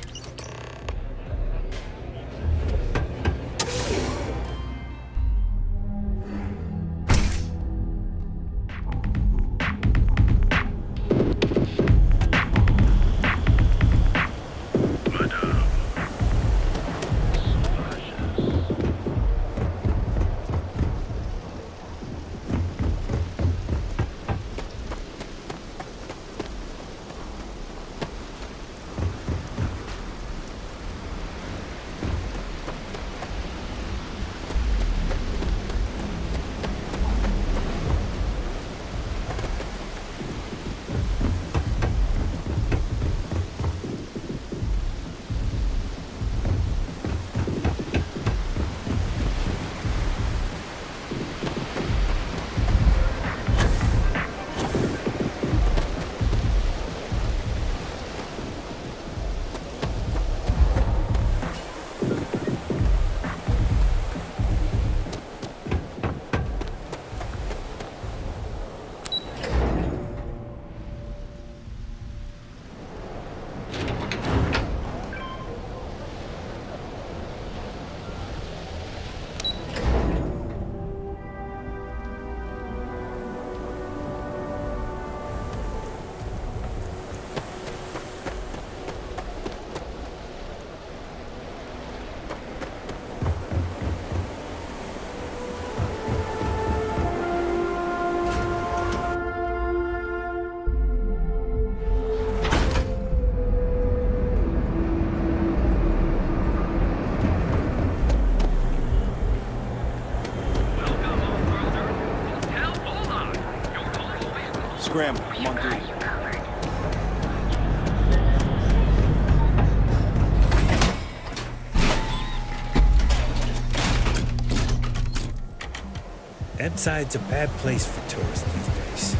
Scramble. Come on through. Inside's a bad place for tourists these days.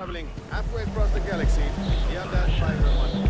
traveling halfway across the galaxy. Beyond that, fire one.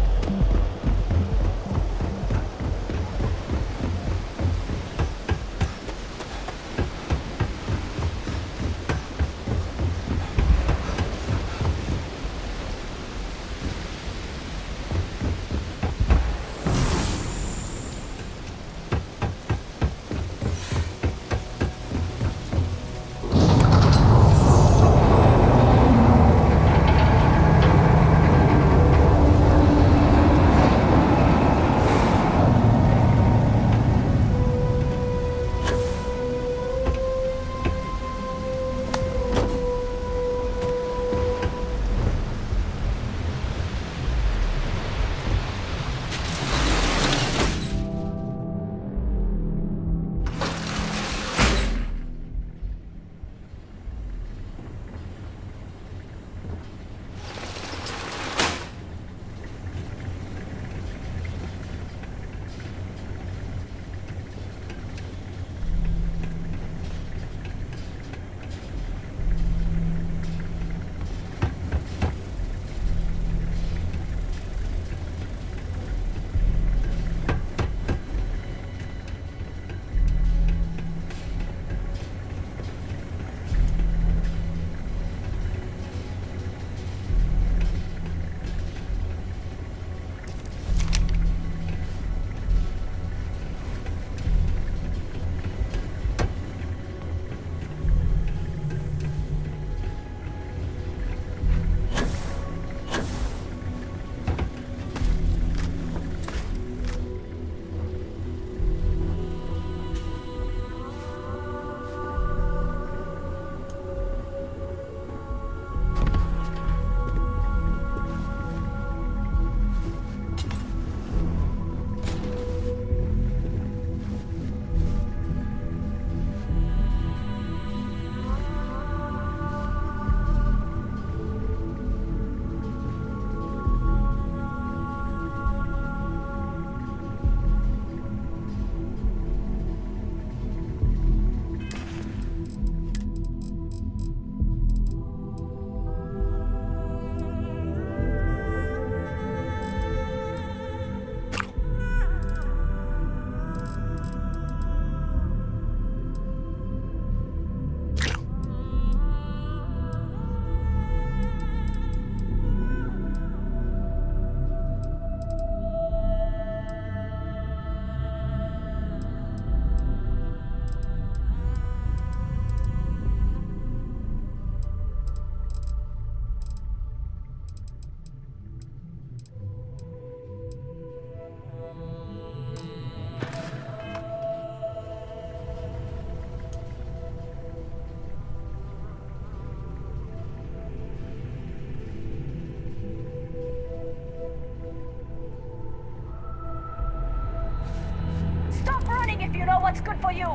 if you know what's good for you.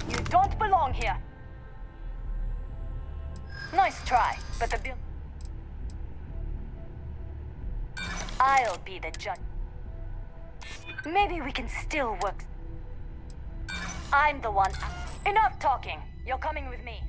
You don't belong here. Nice try, but the bill... I'll be the judge. Maybe we can still work. I'm the one. Enough talking. You're coming with me.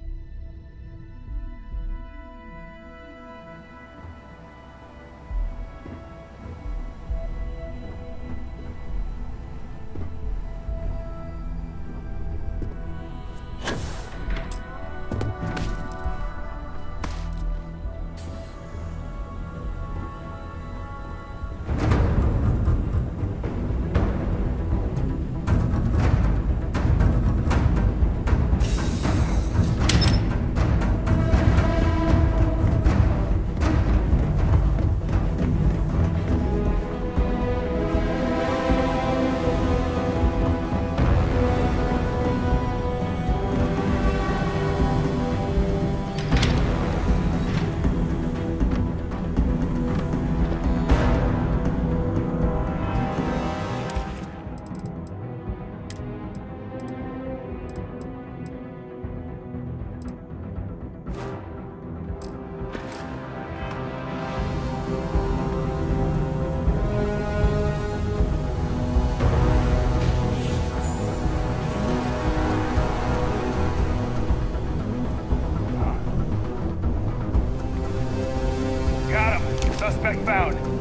Suspect found.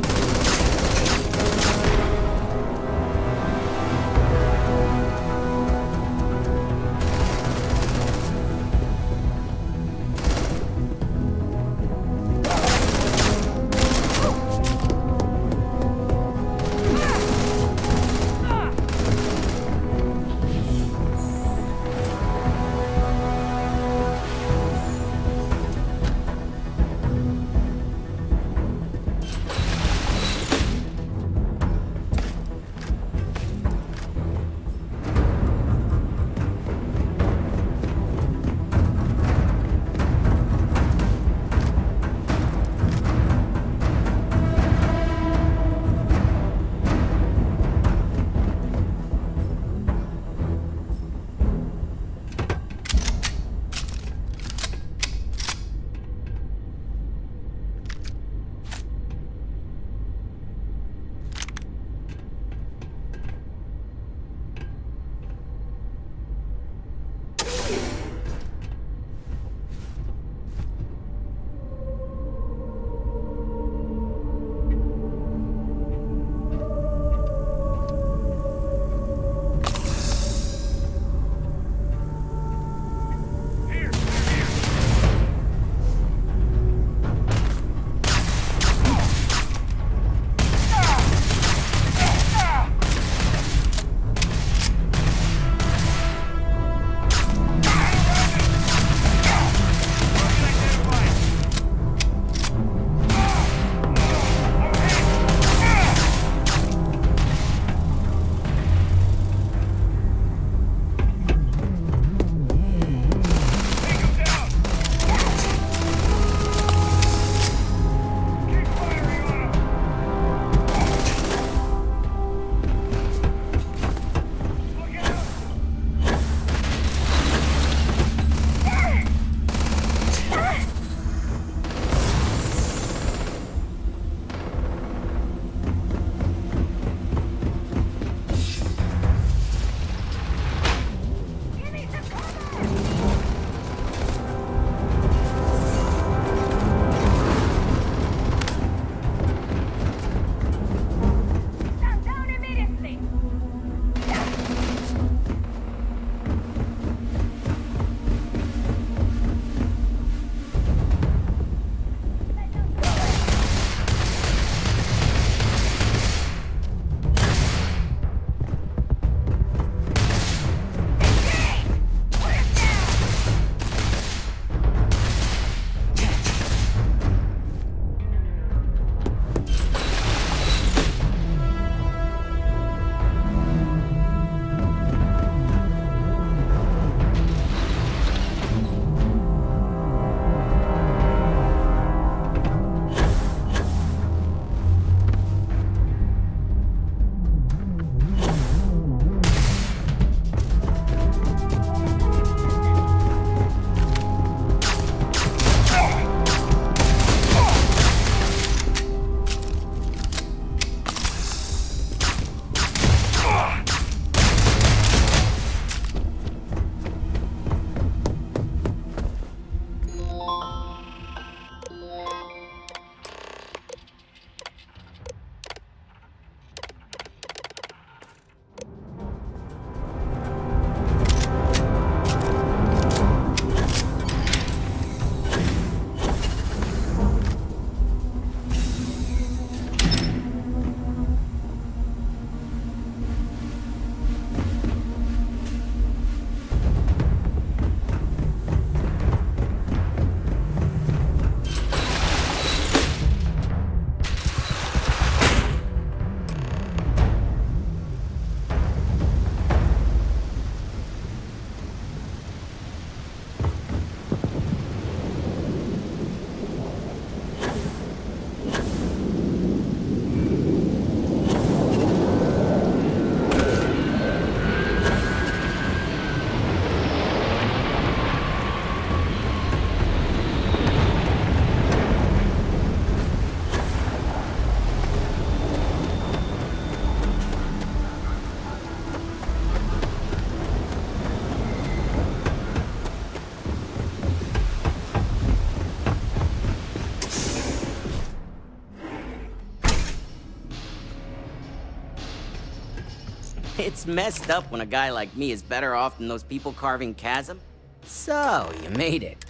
It's messed up when a guy like me is better off than those people carving chasm. So, you made it.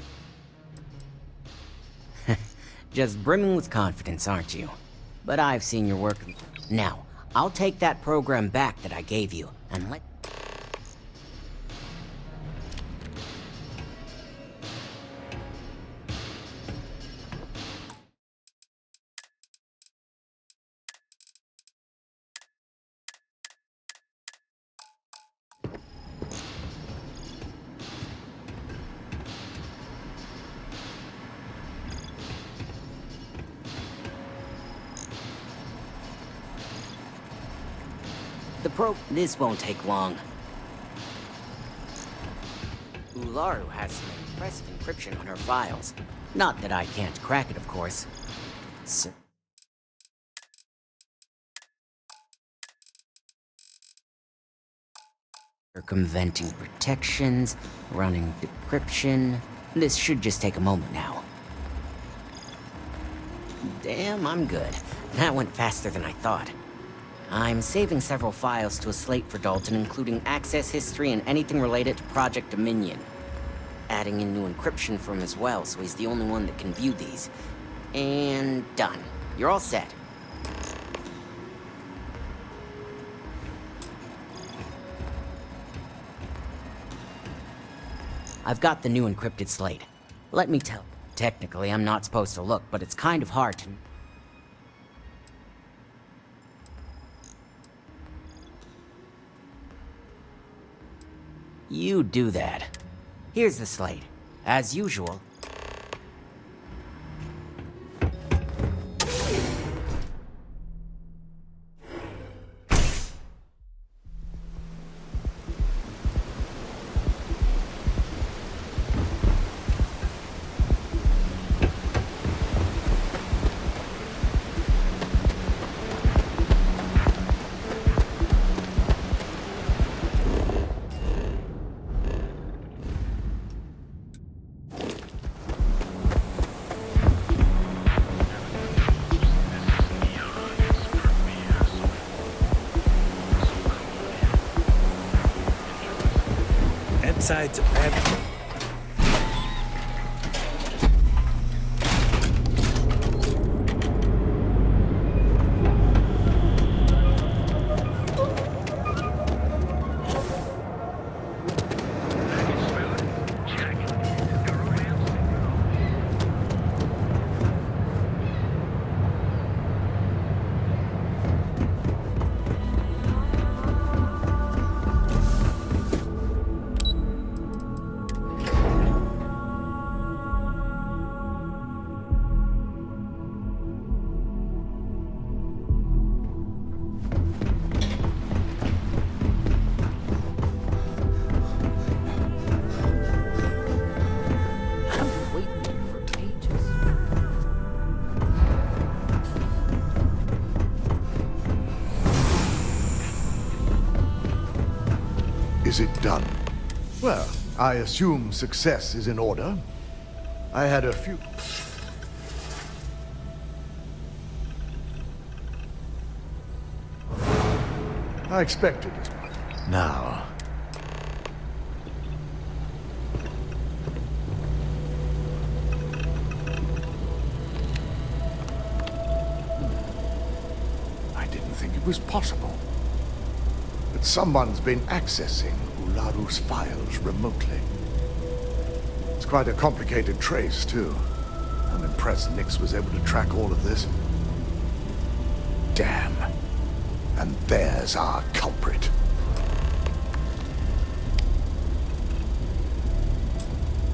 Just brimming with confidence, aren't you? But I've seen your work. Now, I'll take that program back that I gave you, and let... This won't take long. Ularu has some impressive encryption on her files. Not that I can't crack it, of course. Circumventing protections, running decryption. This should just take a moment now. Damn, I'm good. That went faster than I thought. I'm saving several files to a slate for Dalton, including access history and anything related to Project Dominion. Adding in new encryption for him as well, so he's the only one that can view these. And done. You're all set. I've got the new encrypted slate. Let me tell. Technically, I'm not supposed to look, but it's kind of hard to... You do that. Here's the slate. As usual. Sides of bad. Is it done? Well, I assume success is in order. I had a few... I expected it. Now... I didn't think it was possible. But someone's been accessing Ularu's files remotely. It's quite a complicated trace, too. I'm impressed Nix was able to track all of this. Damn. And there's our culprit.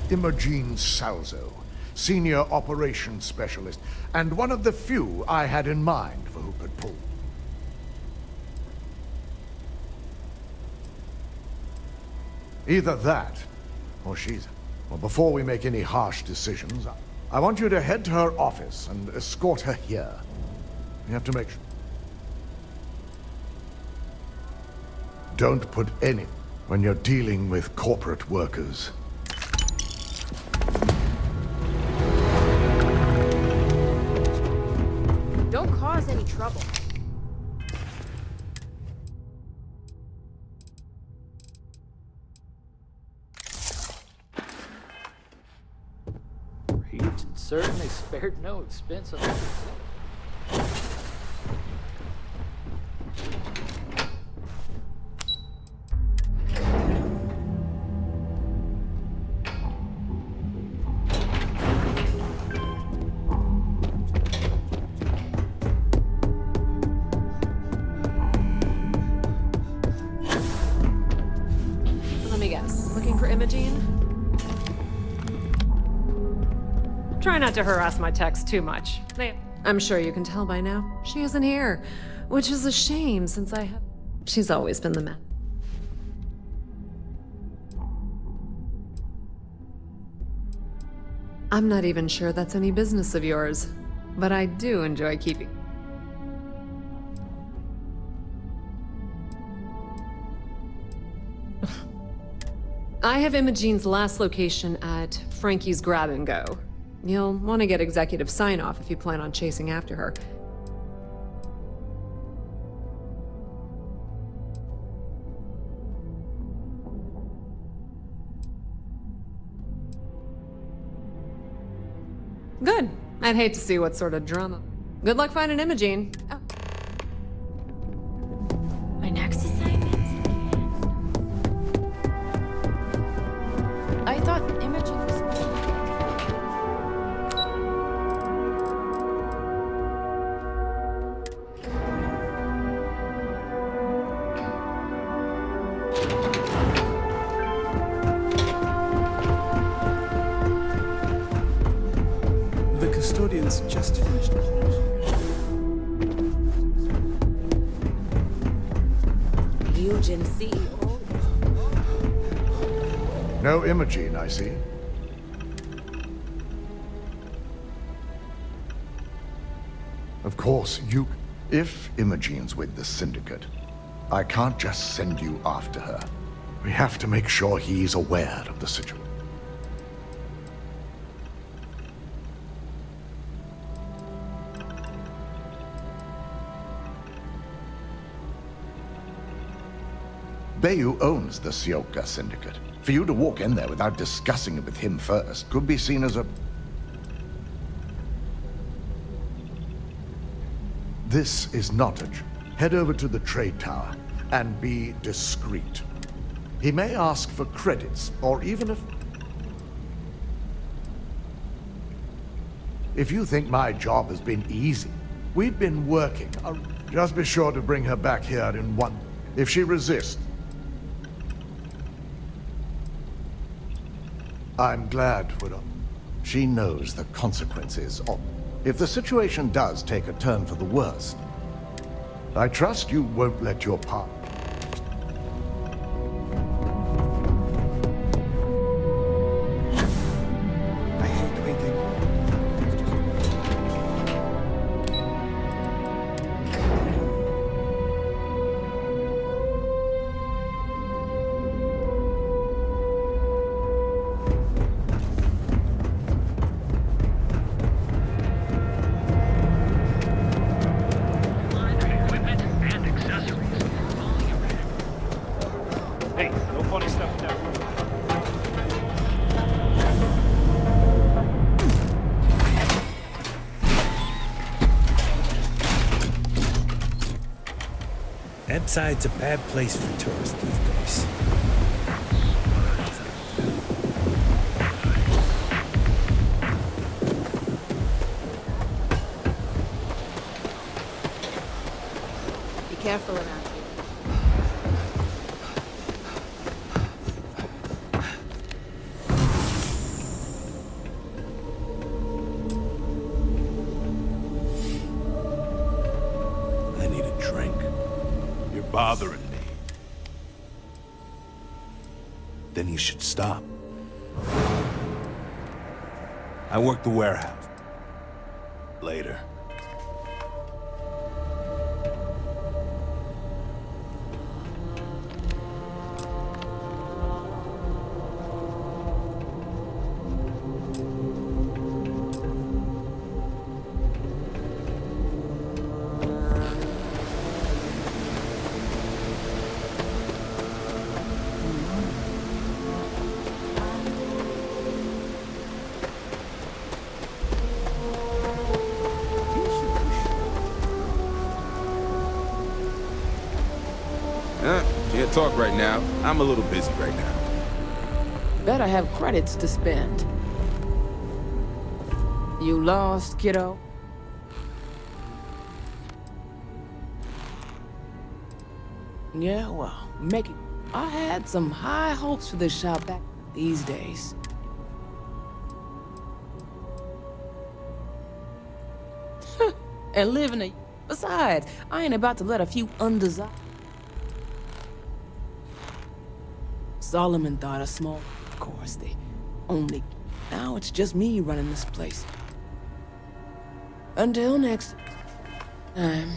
Imogen Salzo, Senior Operations Specialist, and one of the few I had in mind for who could pull. Either that, or she's... Well, before we make any harsh decisions, I want you to head to her office and escort her here. You have to make sure... Don't put any... when you're dealing with corporate workers. Don't cause any trouble. certainly spared no expense on the Let me guess. Looking for Imogene? Try not to harass my text too much. I'm sure you can tell by now. She isn't here, which is a shame since I have... She's always been the man. I'm not even sure that's any business of yours, but I do enjoy keeping... I have Imogene's last location at Frankie's Grab and Go. You'll want to get executive sign-off if you plan on chasing after her. Good. I'd hate to see what sort of drama. Good luck finding Imogene. Oh. My next assignment? I thought Imogen was... The custodians just finished. Ryujin CEO. No Imogene, I see. Of course, if Imogene's with the Syndicate, I can't just send you after her. We have to make sure he's aware of the situation. Bayu owns the Sioka Syndicate. For you to walk in there without discussing it with him first could be seen as a... This is not a... Head over to the trade tower and be discreet. He may ask for credits, or even if you think my job has been easy, we've been working. Just be sure to bring her back here in one... If she resists, I'm glad she knows the consequences of... If the situation does take a turn for the worst, I trust you won't let your part... I hate waiting. Hey, no funny stuff now. Inside's a bad place for tourists these days. Be careful around here. I need a drink. You're bothering me. Then you should stop. I work the warehouse. Later. Can't talk right now. I'm a little busy right now. Better have credits to spend. You lost, kiddo? Yeah, well, make it. I had some high hopes for this shop back these days. And living a... Besides, I ain't about to let a few undesired... Solomon thought a small... Of course, they only... Now it's just me running this place. Until next time.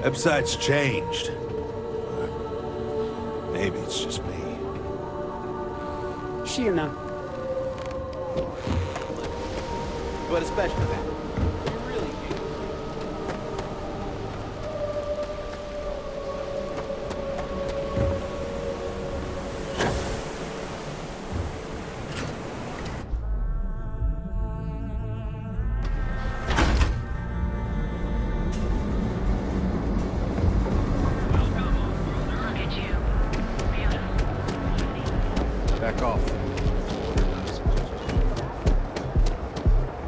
Website's changed. Maybe it's just me. Sure now. But especially that. Back off.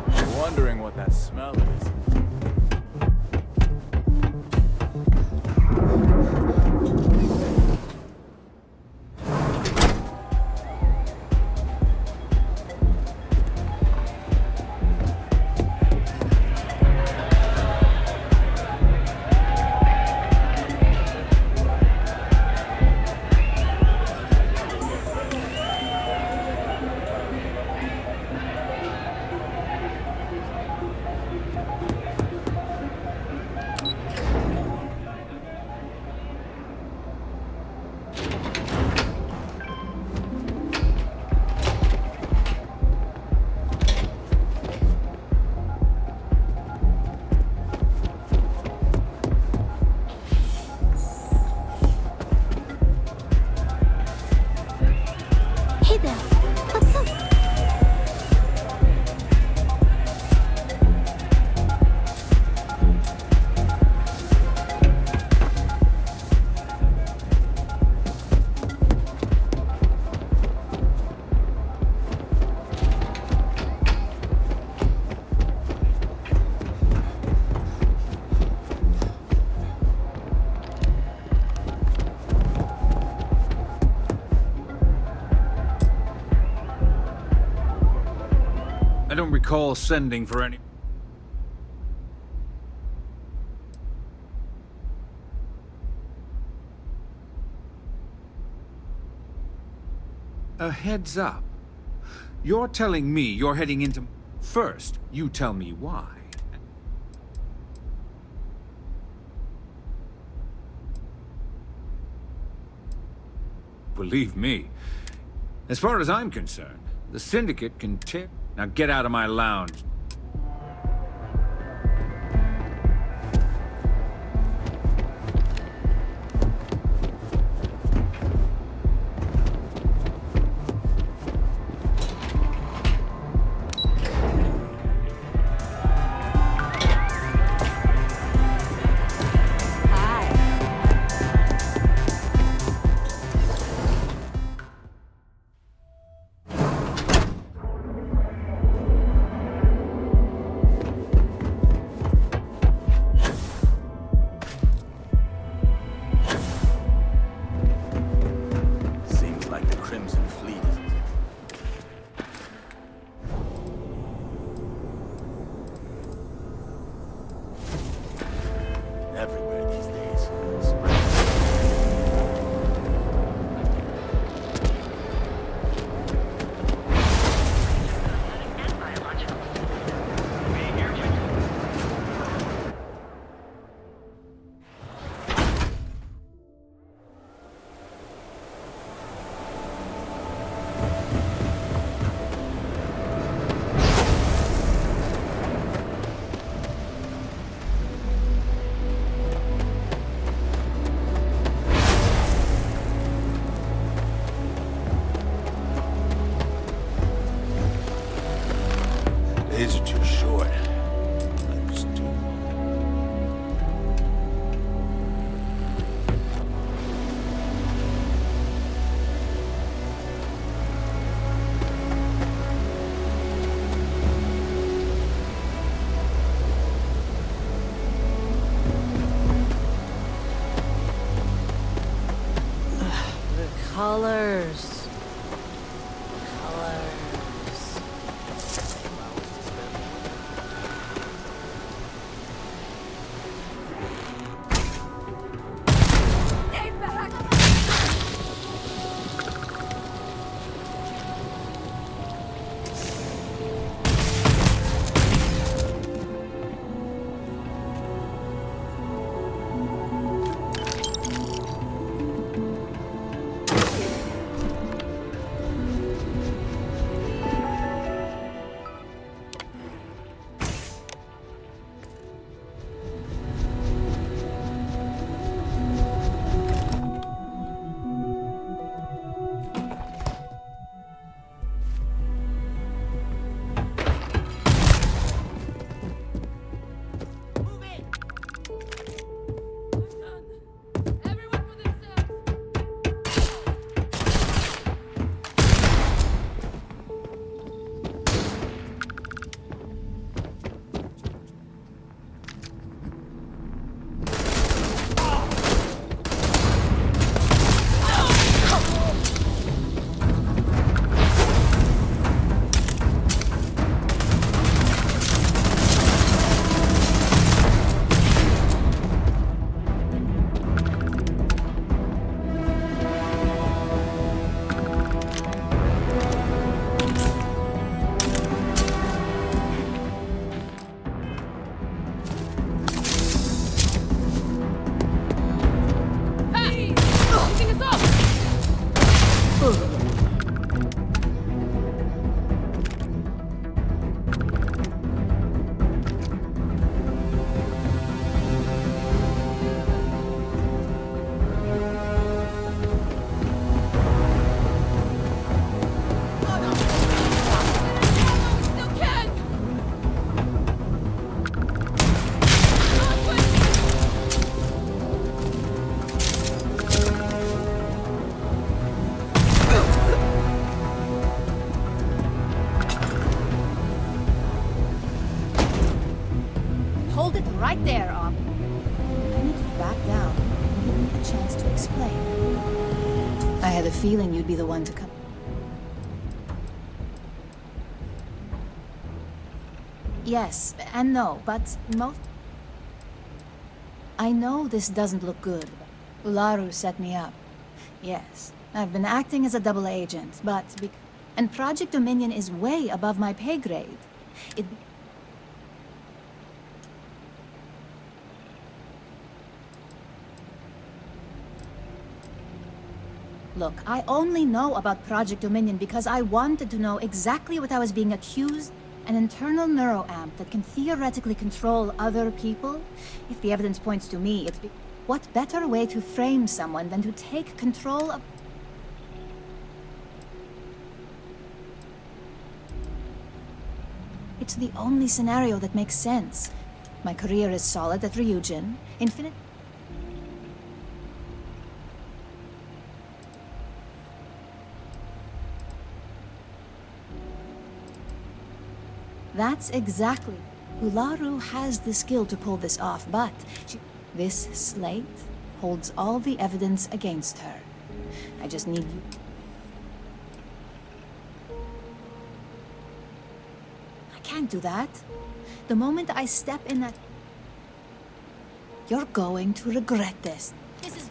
I'm wondering what that smell is. I don't recall sending for any... A heads up. You're telling me you're heading into... First, you tell me why. Believe me, as far as I'm concerned, the Syndicate can tear... Now get out of my lounge. Everywhere these days. Days are too short. I'm just Colors. Colors. Hold it right there, Op. I need to back down and give me a chance to explain. I had a feeling you'd be the one to come. Yes and no, but most... I know this doesn't look good. Ularu set me up. Yes, I've been acting as a double agent, but... And Project Dominion is way above my pay grade. Look, I only know about Project Dominion because I wanted to know exactly what I was being accused. An internal neuroamp that can theoretically control other people. If the evidence points to me, it's what better way to frame someone than to take control of... It's the only scenario that makes sense. My career is solid at Ryujin. Infinite... That's exactly. Ularu has the skill to pull this off, but this slate holds all the evidence against her. I just need you. I can't do that. The moment I step in that... You're going to regret this. This is...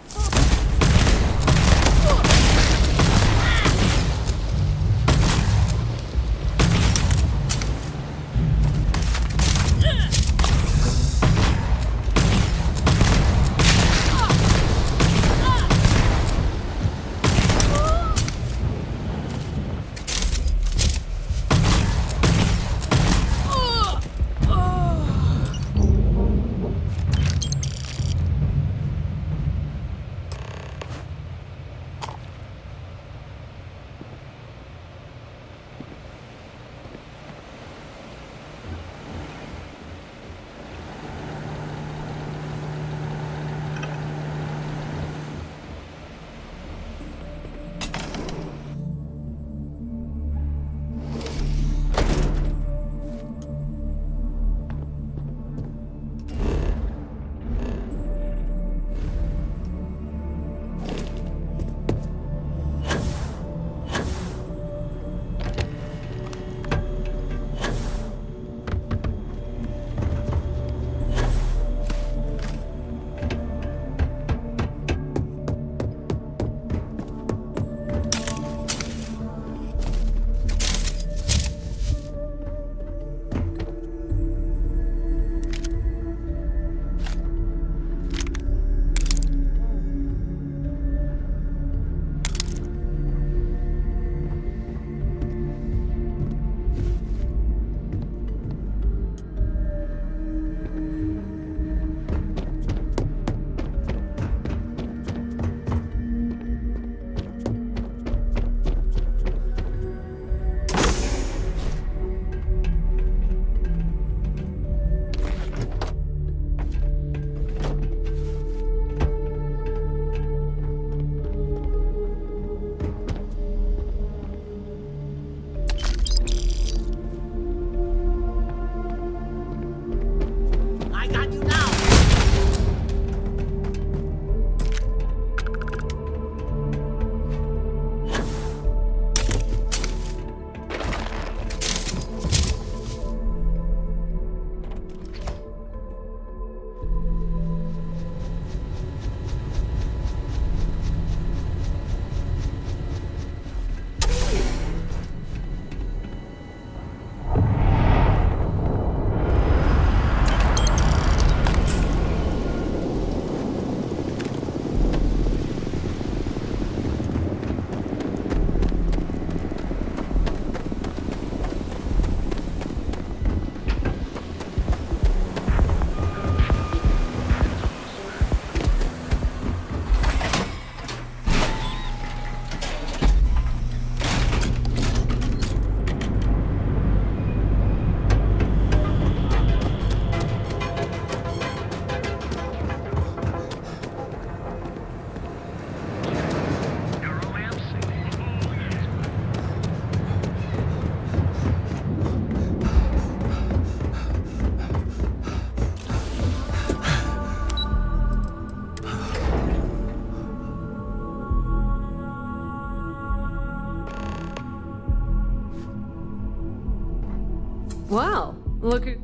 Well, look who...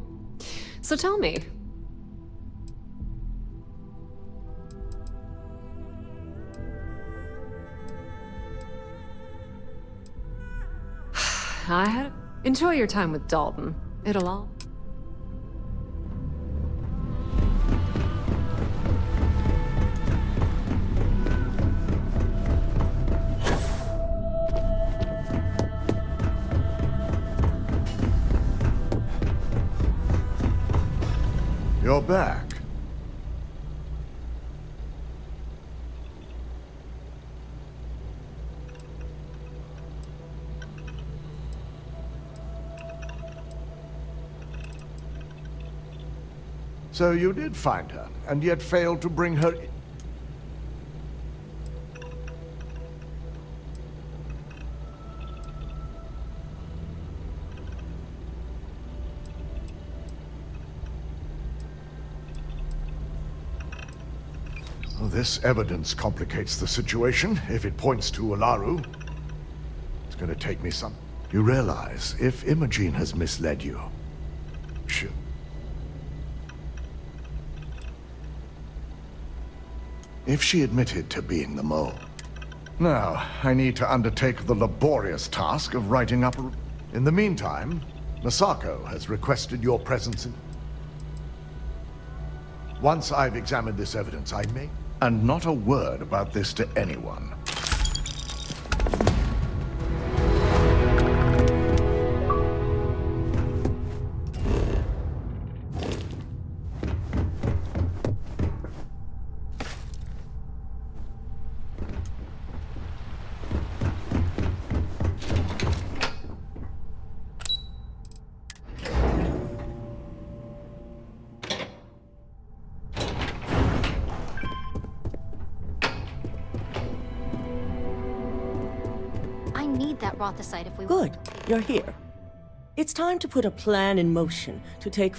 So tell me. Enjoy your time with Dalton. It'll all... You're back. So you did find her, and yet failed to bring her in. Well, this evidence complicates the situation. If it points to Ularu, it's going to take me some... You realize, if Imogen has misled you, if she admitted to being the mole. Now, I need to undertake the laborious task of writing up a... In the meantime, Masako has requested your presence in... Once I've examined this evidence, I may... And not a word about this to anyone. If we Good, you're here. It's time to put a plan in motion to take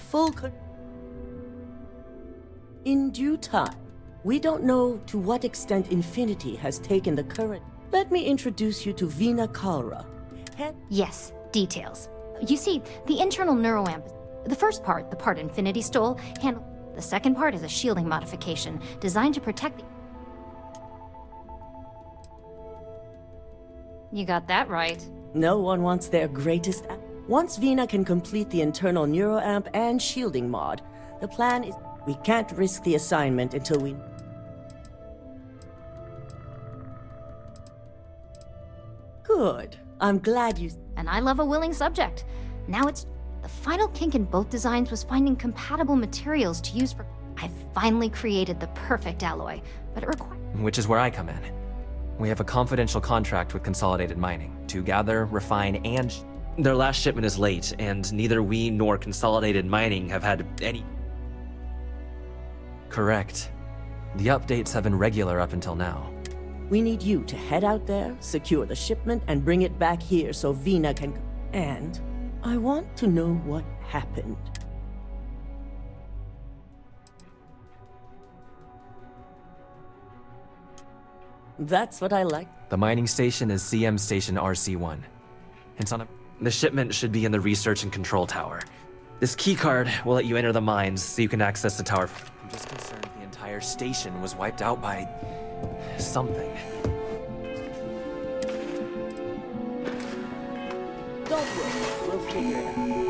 in due time. We don't know to what extent Infinity has taken the current. Let me introduce you to Vina Kalra. Yes, details. You see, the internal neuroamp, the first part, the part Infinity stole, handled. The second part is a shielding modification designed to protect the... You got that right. No one wants their greatest... Once Vina can complete the internal neuroamp and shielding mod, the plan is... We can't risk the assignment until we... Good. I'm glad you... And I love a willing subject. Now it's... The final kink in both designs was finding compatible materials to use for... I finally created the perfect alloy, but it requires... Which is where I come in. We have a confidential contract with Consolidated Mining to gather, refine, and... Their last shipment is late, and neither we nor Consolidated Mining have had any... Correct. The updates have been regular up until now. We need you to head out there, secure the shipment, and bring it back here so Vina can... And I want to know what happened. That's what I like. The mining station is CM Station RC1. It's on a... The shipment should be in the research and control tower. This keycard will let you enter the mines so you can access the tower. I'm just concerned the entire station was wiped out by... something. Don't worry, we'll figure it out.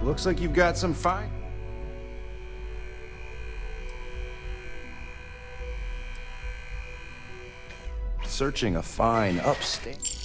Looks like you've got some fine. Searching a fine upstate.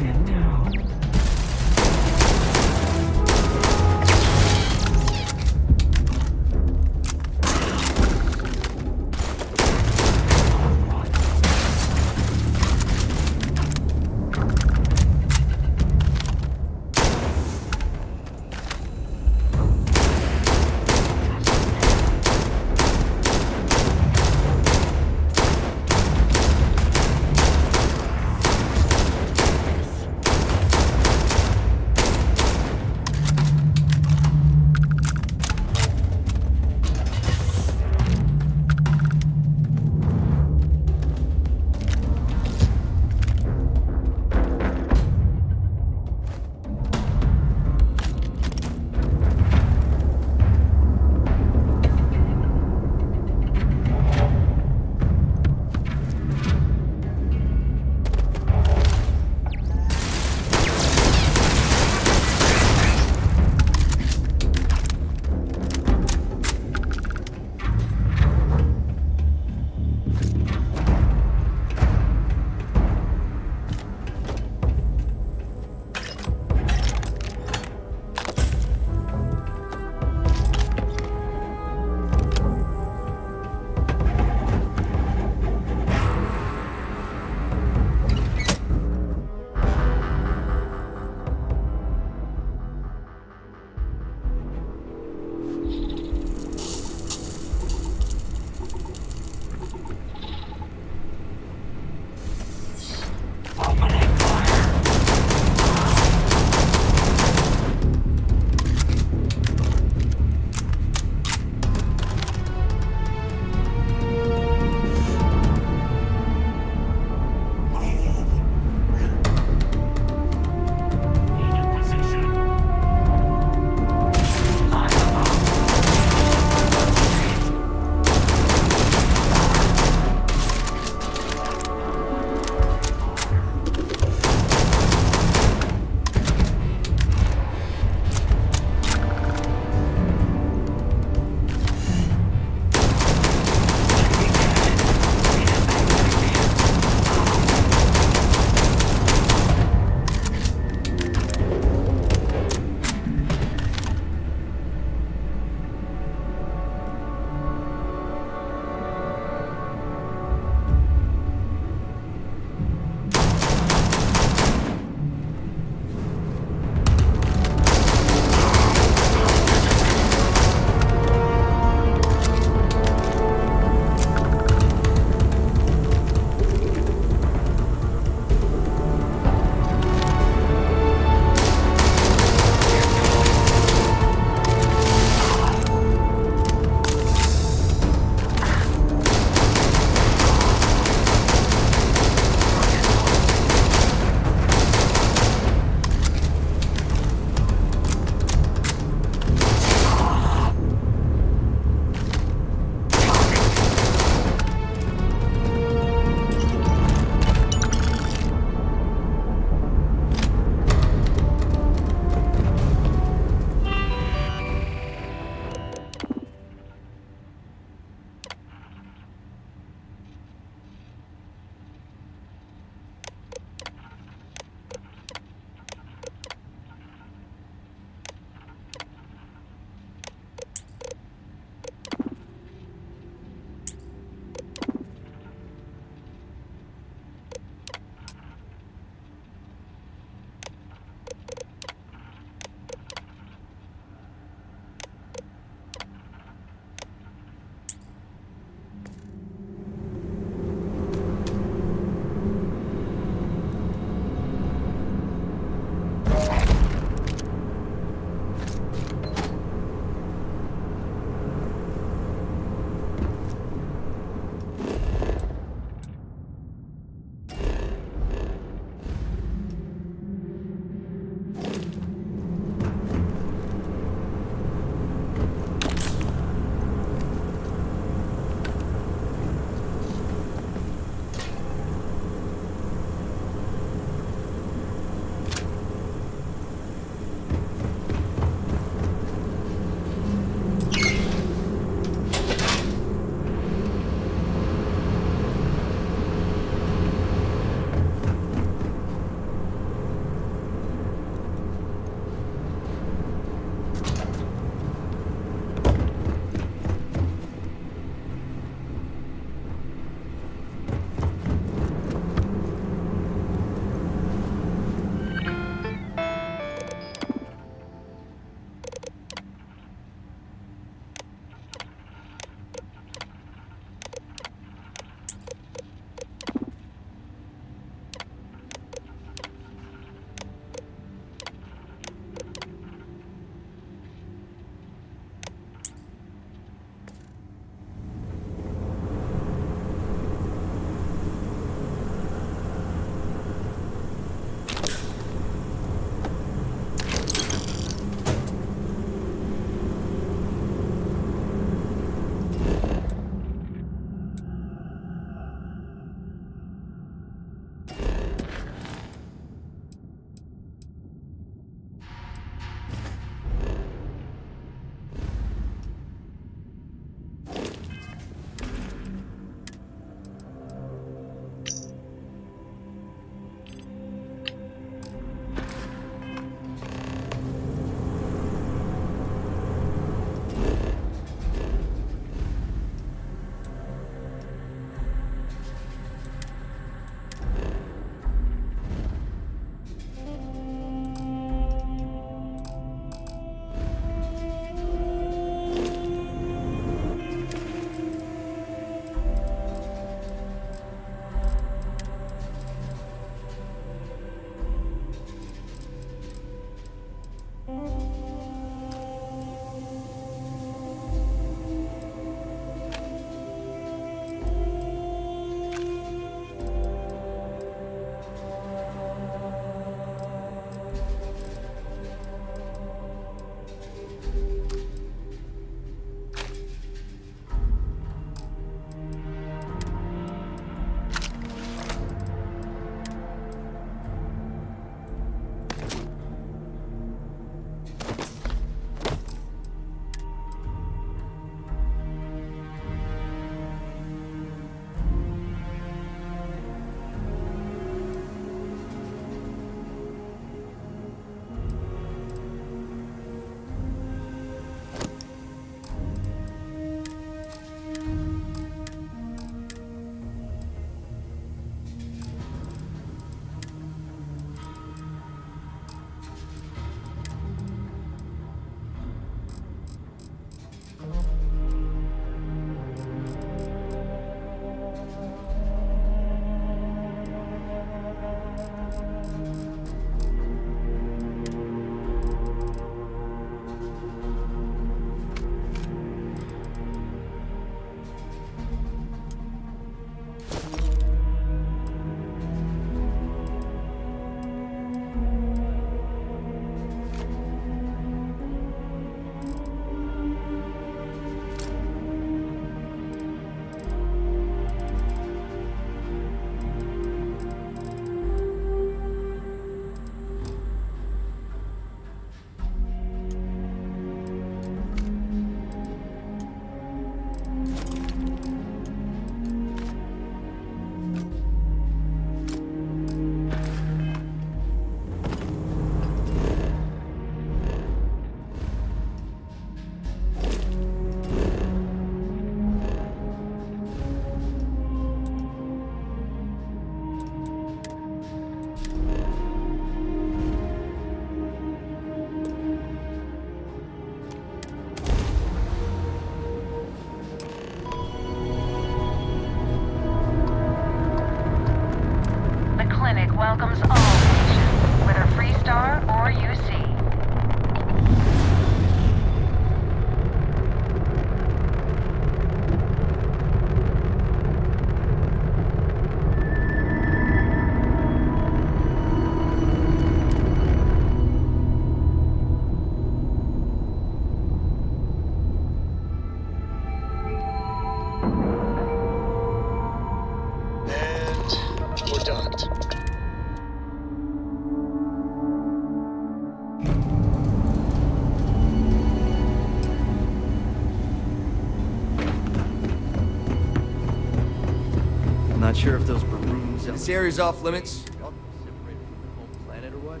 Not sure if those maroons... This area's off limits. Separated from the whole planet or what?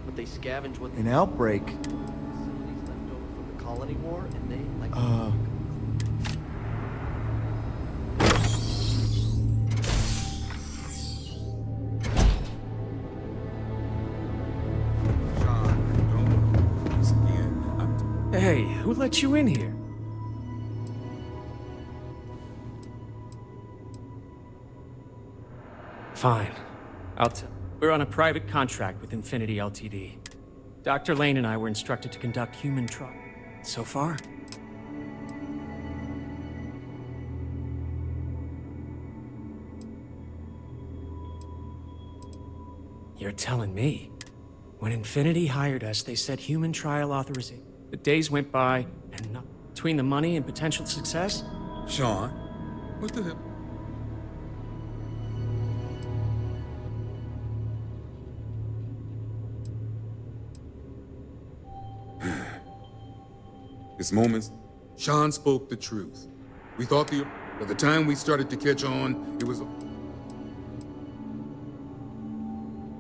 But they scavenge what... An outbreak? Facilities left over from the colony war, and they, like... Hey, who let you in here? Fine. I'll tell. We're on a private contract with Infinity Ltd. Dr. Lane and I were instructed to conduct human trials. So far? You're telling me? When Infinity hired us, they said human trial authorization. The days went by, and not between the money and potential success? Sean, what the hell? This moment, Sean spoke the truth. We thought by the time we started to catch on, it was...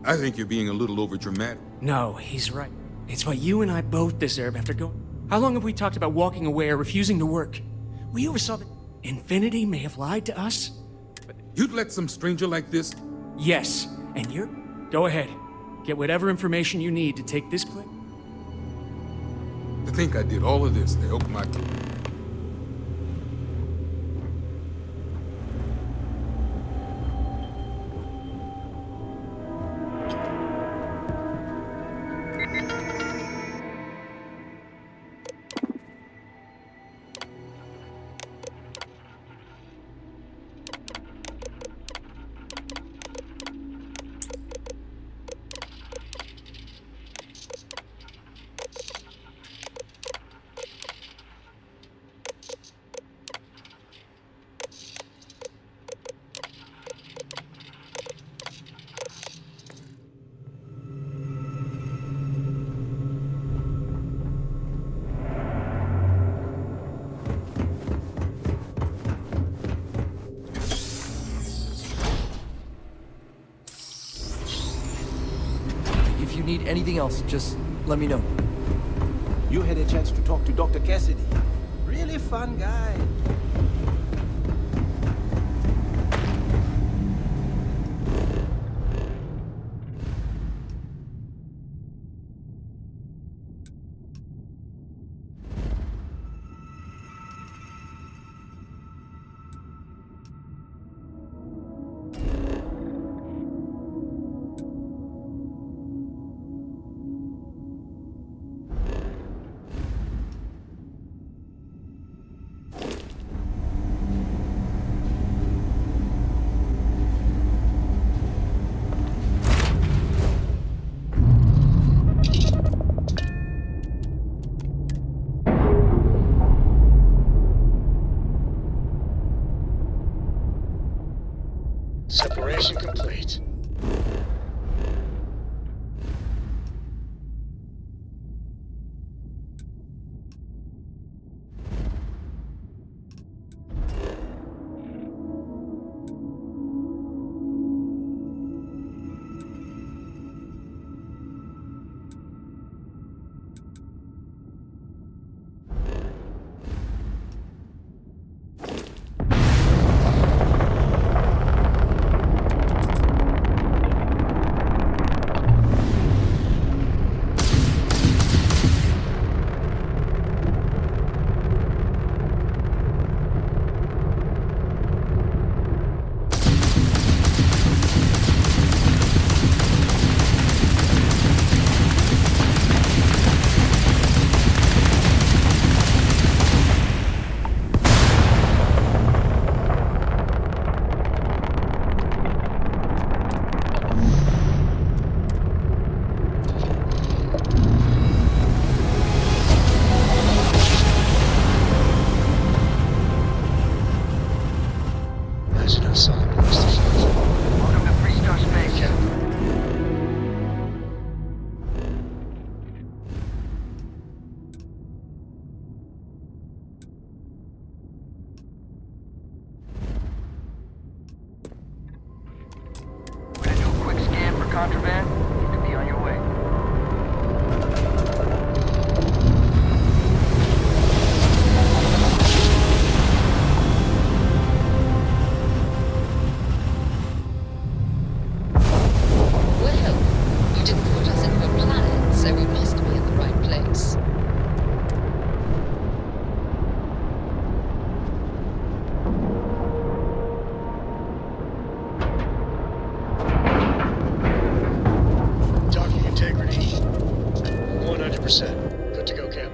I think you're being a little overdramatic. No, he's right. It's what you and I both deserve after going... How long have we talked about walking away or refusing to work? We oversaw that Infinity may have lied to us. You'd let some stranger like this? Yes, and you're... Go ahead. Get whatever information you need to take this place. To think I did all of this to help my... If you need anything else, just let me know. You had a chance to talk to Dr. Cassidy. Really fun guy. Separation complete. Welcome to Freestar Space. contraband, you could be on your way. Well, you didn't put us in your planet, so we must be in the right place. Docking integrity, 100%. Good to go, Cap.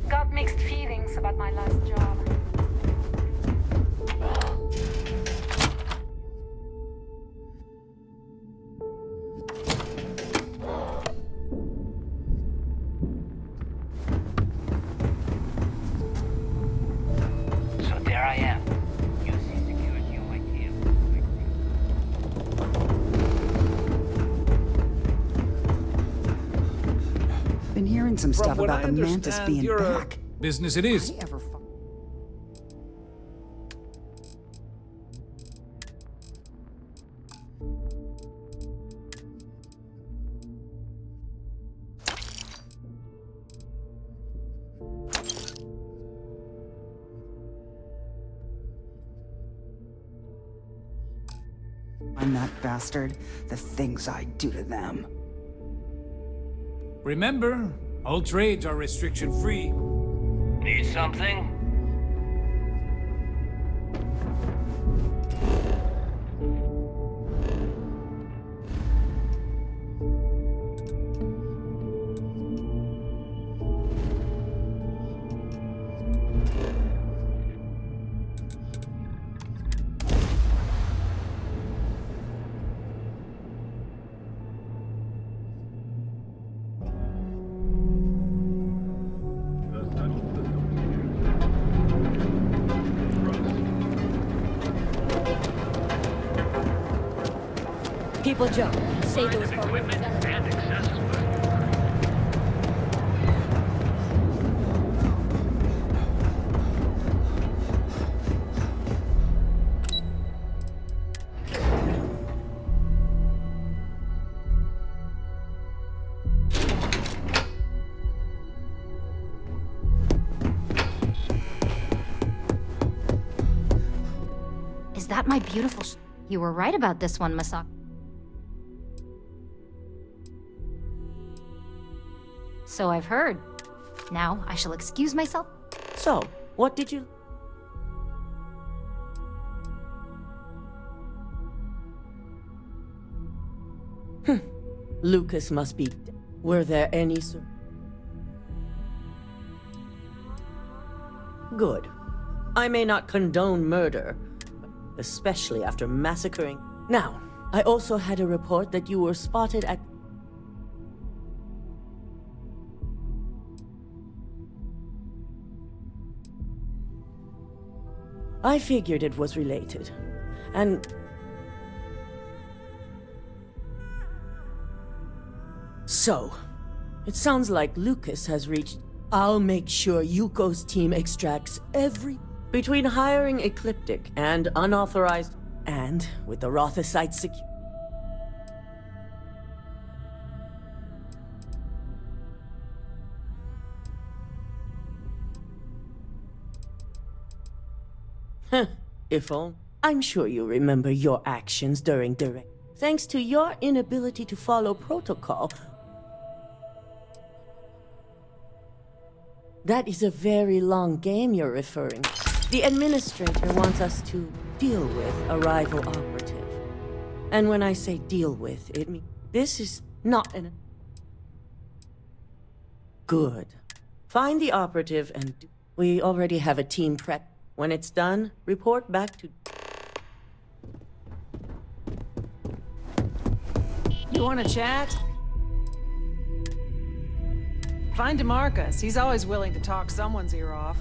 Got mixed feelings about my last job. So there I am. UC secured new idea. Been hearing some From stuff what about I the Mantis understand, being you're a- back. Business it is. I'm that bastard. The things I do to them. Remember, all trades are restriction-free. Need something? People joke. Say those Equipment and accessories. Is that my beautiful You were right about this one, Masako. So I've heard. Now I shall excuse myself. So, what did you... Lucas must be... Were there any... Good. I may not condone murder, especially after massacring... Now, I also had a report that you were spotted at... I figured it was related. And... So, it sounds like Lucas has reached... I'll make sure Yuko's team extracts every... Between hiring Ecliptic and unauthorized... And with the Rothosite secure... If only. I'm sure you remember your actions during direct. Thanks to your inability to follow protocol. That is a very long game you're referring. The administrator wants us to deal with a rival operative. And when I say deal with, it means this is not an... Good. Find the operative and we already have a team prep. When it's done, report back to... You want to chat? Find DeMarcus. He's always willing to talk someone's ear off.